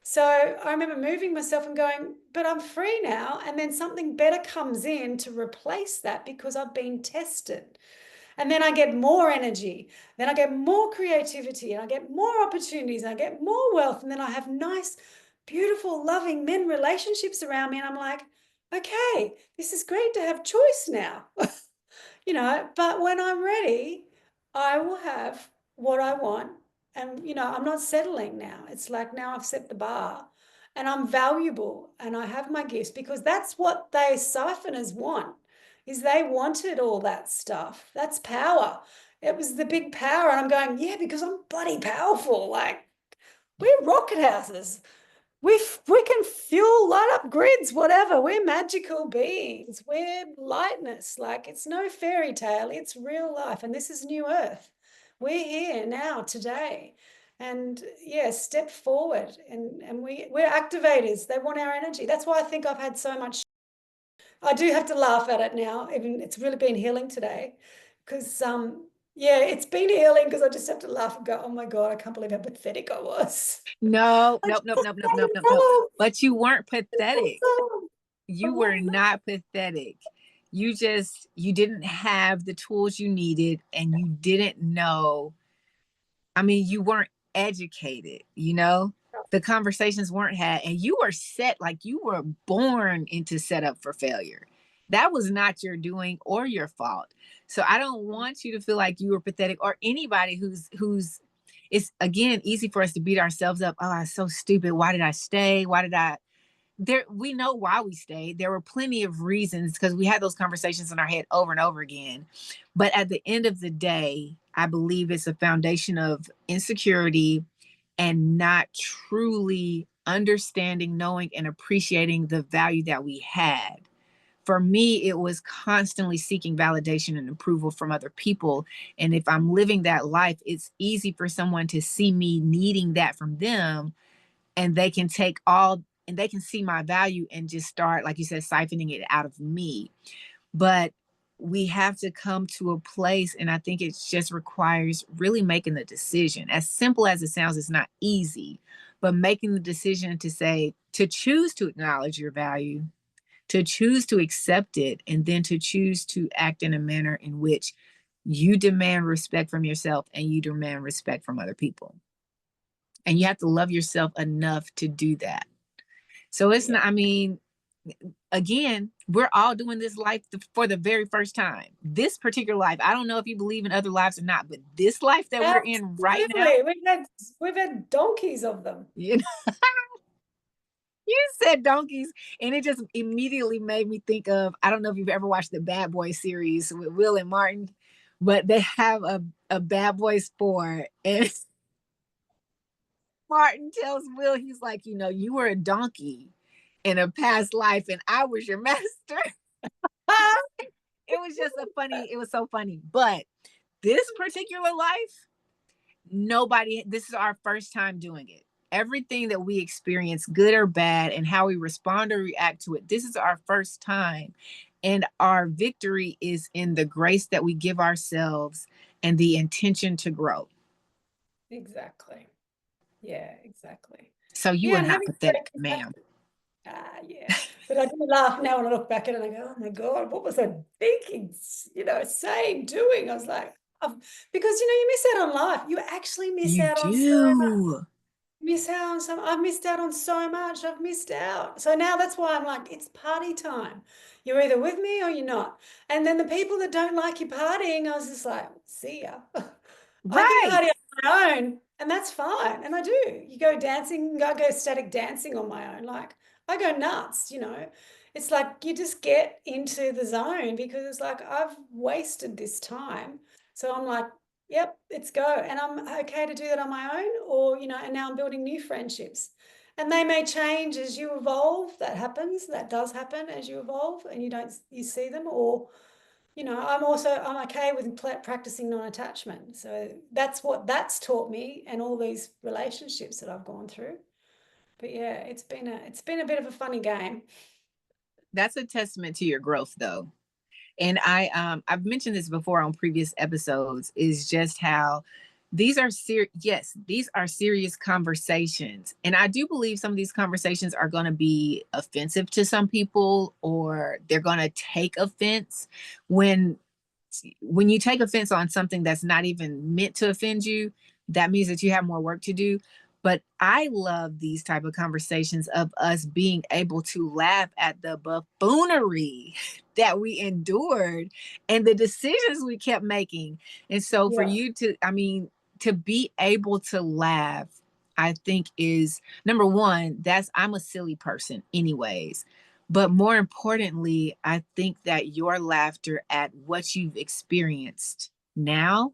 So I remember moving myself and going, but I'm free now. And then something better comes in to replace that because I've been tested. And then I get more energy. Then I get more creativity and I get more opportunities and I get more wealth. And then I have nice, beautiful, loving men relationships around me. And I'm like, okay, this is great to have choice now. But when I'm ready, I will have what I want. And, I'm not settling now. It's like now I've set the bar and I'm valuable and I have my gifts because that's what they siphoners want is they wanted all that stuff. That's power. It was the big power. And I'm going, yeah, because I'm bloody powerful. Like, we're rocket houses. We can fuel, light up grids, whatever. We're magical beings. We're lightness. Like, it's no fairy tale. It's real life. And this is New Earth. We're here now, today. And yeah, step forward. And we're activators. They want our energy. That's why I think I've had so much. I do have to laugh at it now. Even it's really been healing today. Because yeah, it's been healing because I just have to laugh and go, oh my God, I can't believe how pathetic I was. No, I nope, just nope, nope, nope, nope, gave nope, nope. up. But you weren't pathetic. I You were wasn't. not pathetic. You didn't have the tools you needed, and you didn't know. I mean, you weren't educated, the conversations weren't had, and you were set, like you were born into set up for failure. That was not your doing or your fault. So I don't want you to feel like you were pathetic, or anybody who's it's again easy for us to beat ourselves up. Oh, I'm so stupid. Why did I stay? Why did I there We know why we stayed. There were plenty of reasons because we had those conversations in our head over and over again. But at the end of the day, I believe it's a foundation of insecurity and not truly understanding, knowing, and appreciating the value that we had. For me, it was constantly seeking validation and approval from other people. And if I'm living that life, it's easy for someone to see me needing that from them, and they can take all and they can see my value and just start, like you said, siphoning it out of me. But we have to come to a place, and I think it just requires really making the decision. As simple as it sounds, it's not easy, but making the decision to say, to choose to acknowledge your value, to choose to accept it, and then to choose to act in a manner in which you demand respect from yourself and you demand respect from other people. And you have to love yourself enough to do that. So it's Yeah. not, I mean, again, we're all doing this life for the very first time. This particular life, I don't know if you believe in other lives or not, but this life that we're in right now, Absolutely. We've had donkeys of them. you know, you said donkeys, and it just immediately made me think of, I don't know if you've ever watched the Bad Boy series with Will and Martin, but they have a Bad Boys 4, and Martin tells Will, he's like, you were a donkey in a past life, and I was your master. It was so funny. But this particular life, this is our first time doing it. Everything that we experience, good or bad, and how we respond or react to it, this is our first time. And our victory is in the grace that we give ourselves and the intention to grow. Exactly. Yeah, exactly. So you Yeah, are and not having pathetic, great ma'am. compassion. Yeah. But I do laugh now when I look back at it and I go, oh my God, what was I thinking, saying, doing? I was like, because, you miss out on life. You actually miss You out on so much. do. I've missed out on so much. I've missed out. So now that's why I'm like, it's party time. You're either with me or you're not. And then the people that don't like you partying, I was just like, see ya. I can Right. party on my own, and that's fine. And I do. You go dancing, I go static dancing on my own. Like, I go nuts. It's like you just get into the zone because it's like I've wasted this time. So I'm like, yep, let's go. And I'm okay to do that on my own, and now I'm building new friendships. And they may change as you evolve. That happens. That does happen as you evolve and you see them. Or, I'm okay with practicing non-attachment. So that's what that's taught me and all these relationships that I've gone through. But yeah, it's been a bit of a funny game. That's a testament to your growth, though. And I've mentioned this before on previous episodes, is just how these are serious conversations. And I do believe some of these conversations are going to be offensive to some people, or they're going to take offense. When you take offense on something that's not even meant to offend you, that means that you have more work to do. But I love these type of conversations of us being able to laugh at the buffoonery that we endured and the decisions we kept making. And so for Yeah. you to be able to laugh, I think is number one, I'm a silly person anyways. But more importantly, I think that your laughter at what you've experienced now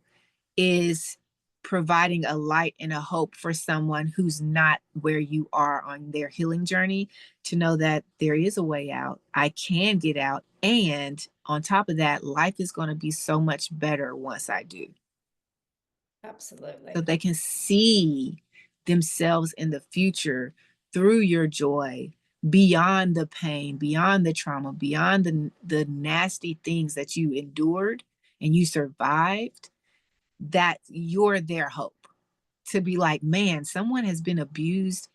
is providing a light and a hope for someone who's not where you are on their healing journey, to know that there is a way out. I can get out. And on top of that, life is going to be so much better once I do. Absolutely. So they can see themselves in the future through your joy, beyond the pain, beyond the trauma, beyond the nasty things that you endured and you survived, that you're their hope. To be like, man, someone has been abused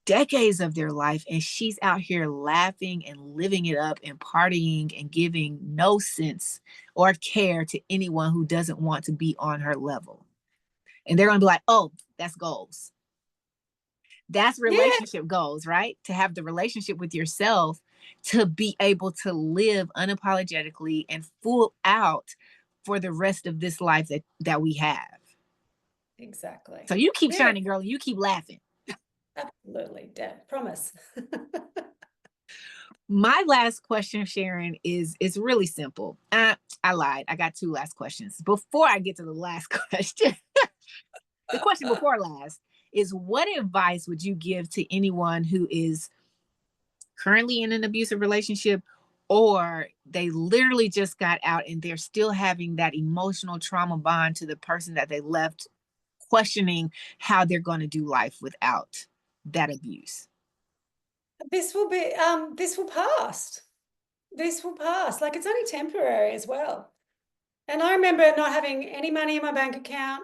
decades of their life and she's out here laughing and living it up and partying and giving no sense or care to anyone who doesn't want to be on her level. And they're going to be like, oh, that's goals. That's relationship goals, right? To have the relationship with yourself, to be able to live unapologetically and full out for the rest of this life that we have. Exactly. So you keep shining, girl, and you keep laughing. Absolutely. Promise. My last question, Sharon, is really simple. I lied. I got two last questions. Before I get to the last question, the question before last is, what advice would you give to anyone who is currently in an abusive relationship, or they literally just got out and they're still having that emotional trauma bond to the person that they left, questioning how they're going to do life without that abuse? This will pass. This will pass. Like, it's only temporary as well. And I remember not having any money in my bank account,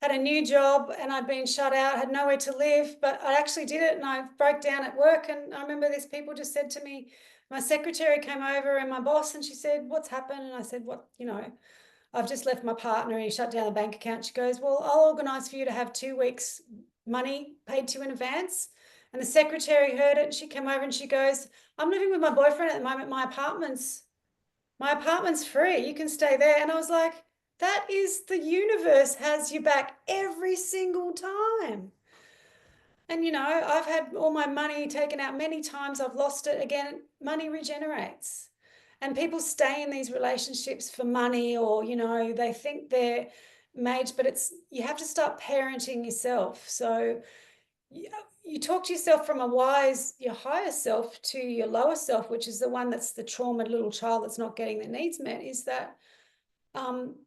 had a new job, and I'd been shut out, had nowhere to live, but I actually did it, and I broke down at work. And I remember these people just said to me, my secretary came over and my boss, and she said, what's happened? And I said, what, I've just left my partner and he shut down the bank account. She goes, well, I'll organise for you to have 2 weeks money paid to you in advance. And the secretary heard it and she came over and she goes, I'm living with my boyfriend at the moment. My apartment's free. You can stay there. And I was like, that is, the universe has you back every single time. And, I've had all my money taken out many times. I've lost it again. Money regenerates. And people stay in these relationships for money, or, they think they're mates, but you have to start parenting yourself. So you talk to yourself from your higher self to your lower self, which is the one that's the traumatized little child that's not getting their needs met, is that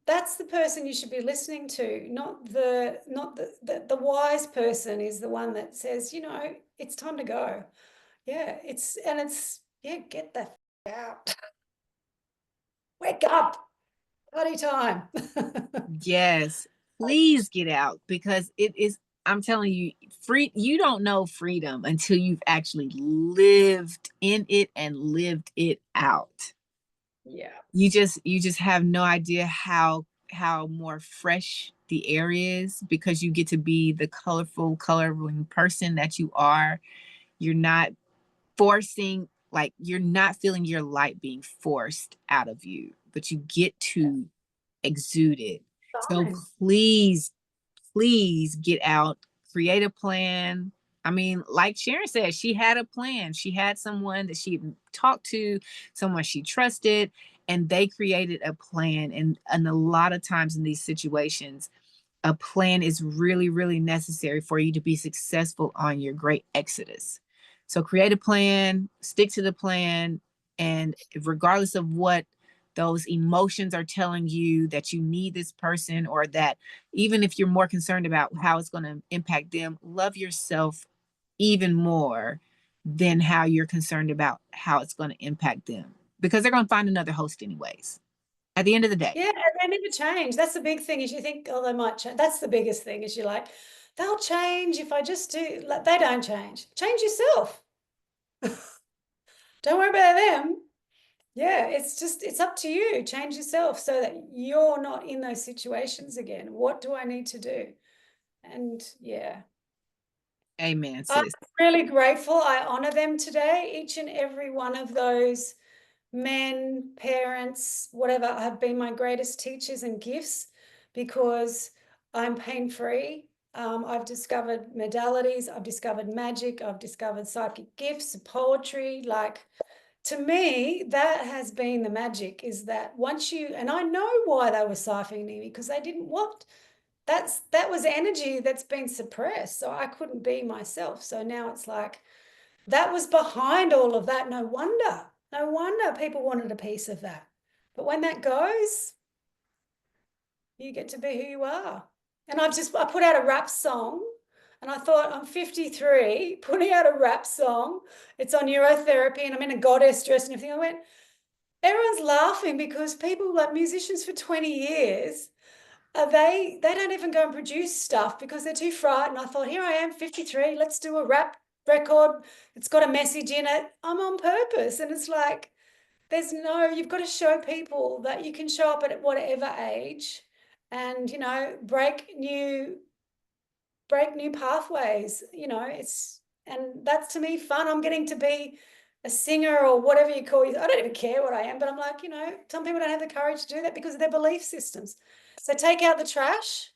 that's the person you should be listening to, not the wise person is the one that says, it's time to go. Yeah, get that out. Wake up, party time. Yes, please get out, because it is, I'm telling you, you don't know freedom until you've actually lived in it and lived it out. Yeah. You just have no idea how more fresh the air is, because you get to be the colorful, coloring person that you are. You're not forcing, like, you're not feeling your light being forced out of you, but you get to exude it. So Fine. please get out, create a plan. I mean, like Sharon said, she had a plan. She had someone that she talked to, someone she trusted, and they created a plan. And a lot of times in these situations, a plan is really, really necessary for you to be successful on your great exodus. So create a plan, stick to the plan, and regardless of what those emotions are telling you, that you need this person, or that even if you're more concerned about how it's going to impact them, love yourself even more than how you're concerned about how it's going to impact them, because they're going to find another host anyways at the end of the day. Yeah, and they never change. That's the big thing, is you think, oh, they might change. That's the biggest thing, is you're like, they'll change if I just do. Like, they don't change. Change yourself. Don't worry about them. Yeah, it's up to you. Change yourself so that you're not in those situations again. What do I need to do? And yeah. Amen, I'm sis. really grateful. I honor them today. Each and every one of those men, parents, whatever, have been my greatest teachers and gifts, because I'm pain-free. I've discovered modalities, I've discovered magic, I've discovered psychic gifts, poetry, like, to me, that has been the magic, is that once you, and I know why they were siphoning me, because they didn't want, that was energy that's been suppressed. So I couldn't be myself. So now it's like, that was behind all of that. No wonder people wanted a piece of that. But when that goes, you get to be who you are. And I put out a rap song, and I thought, I'm 53, putting out a rap song. It's on neurotherapy, and I'm in a goddess dress and everything. I went, everyone's laughing because people, like musicians for 20 years, they don't even go and produce stuff because they're too frightened. I thought, here I am, 53, let's do a rap record. It's got a message in it. I'm on purpose. And it's like, you've got to show people that you can show up at whatever age and, break new pathways. And that's, to me, fun. I'm getting to be a singer or whatever you call it. I don't even care what I am, but I'm like, some people don't have the courage to do that because of their belief systems. So take out the trash,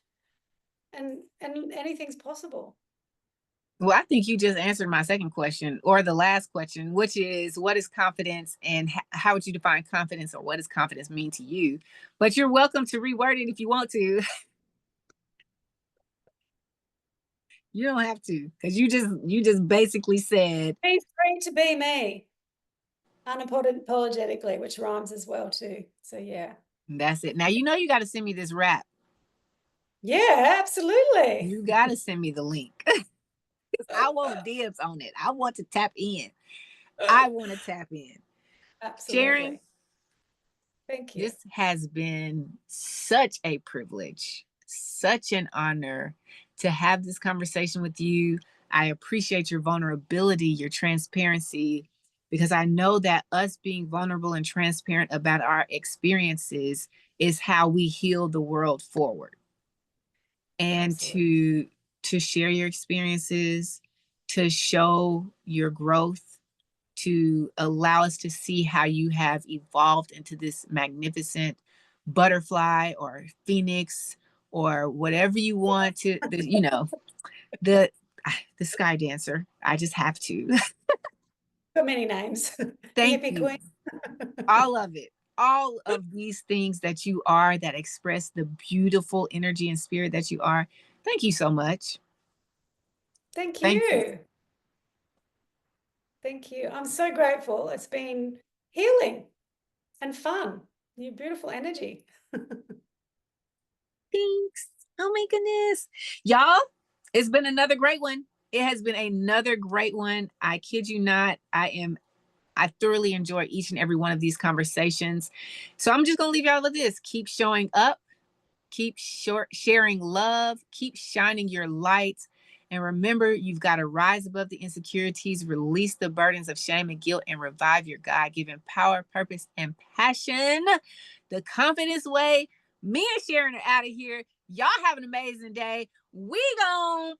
and anything's possible. Well, I think you just answered my second question, or the last question, which is, what is confidence, and how would you define confidence, or what does confidence mean to you? But you're welcome to reword it if you want to. You don't have to, because you just basically said, be free to be me, unapologetically, which rhymes as well too. So yeah, that's it. Now you got to send me this rap. Yeah, absolutely. You got to send me the link. I want dibs on it. I want to tap in. I want to tap in. Absolutely. Sharon, thank you. This has been such a privilege, such an honor to have this conversation with you. I appreciate your vulnerability, your transparency, because I know that us being vulnerable and transparent about our experiences is how we heal the world forward. And to share your experiences, to show your growth, to allow us to see how you have evolved into this magnificent butterfly or phoenix or whatever you want to, the sky dancer. I just have to. Got many names. Thank Hippie you. queen. All of it. All of these things that you are, that express the beautiful energy and spirit that you are. Thank you so much. Thank you. Thank you. Thank you. I'm so grateful. It's been healing and fun. Your beautiful energy. Thanks. Oh my goodness. Y'all, it's been another great one. It has been another great one. I kid you not. I thoroughly enjoy each and every one of these conversations. So I'm just going to leave y'all with this. Keep showing up. Keep sharing love. Keep shining your light. And remember, you've got to rise above the insecurities, release the burdens of shame and guilt, and revive your God-given power, purpose, and passion. The Confidence Way. Me and Sharon are out of here. Y'all have an amazing day. We gone.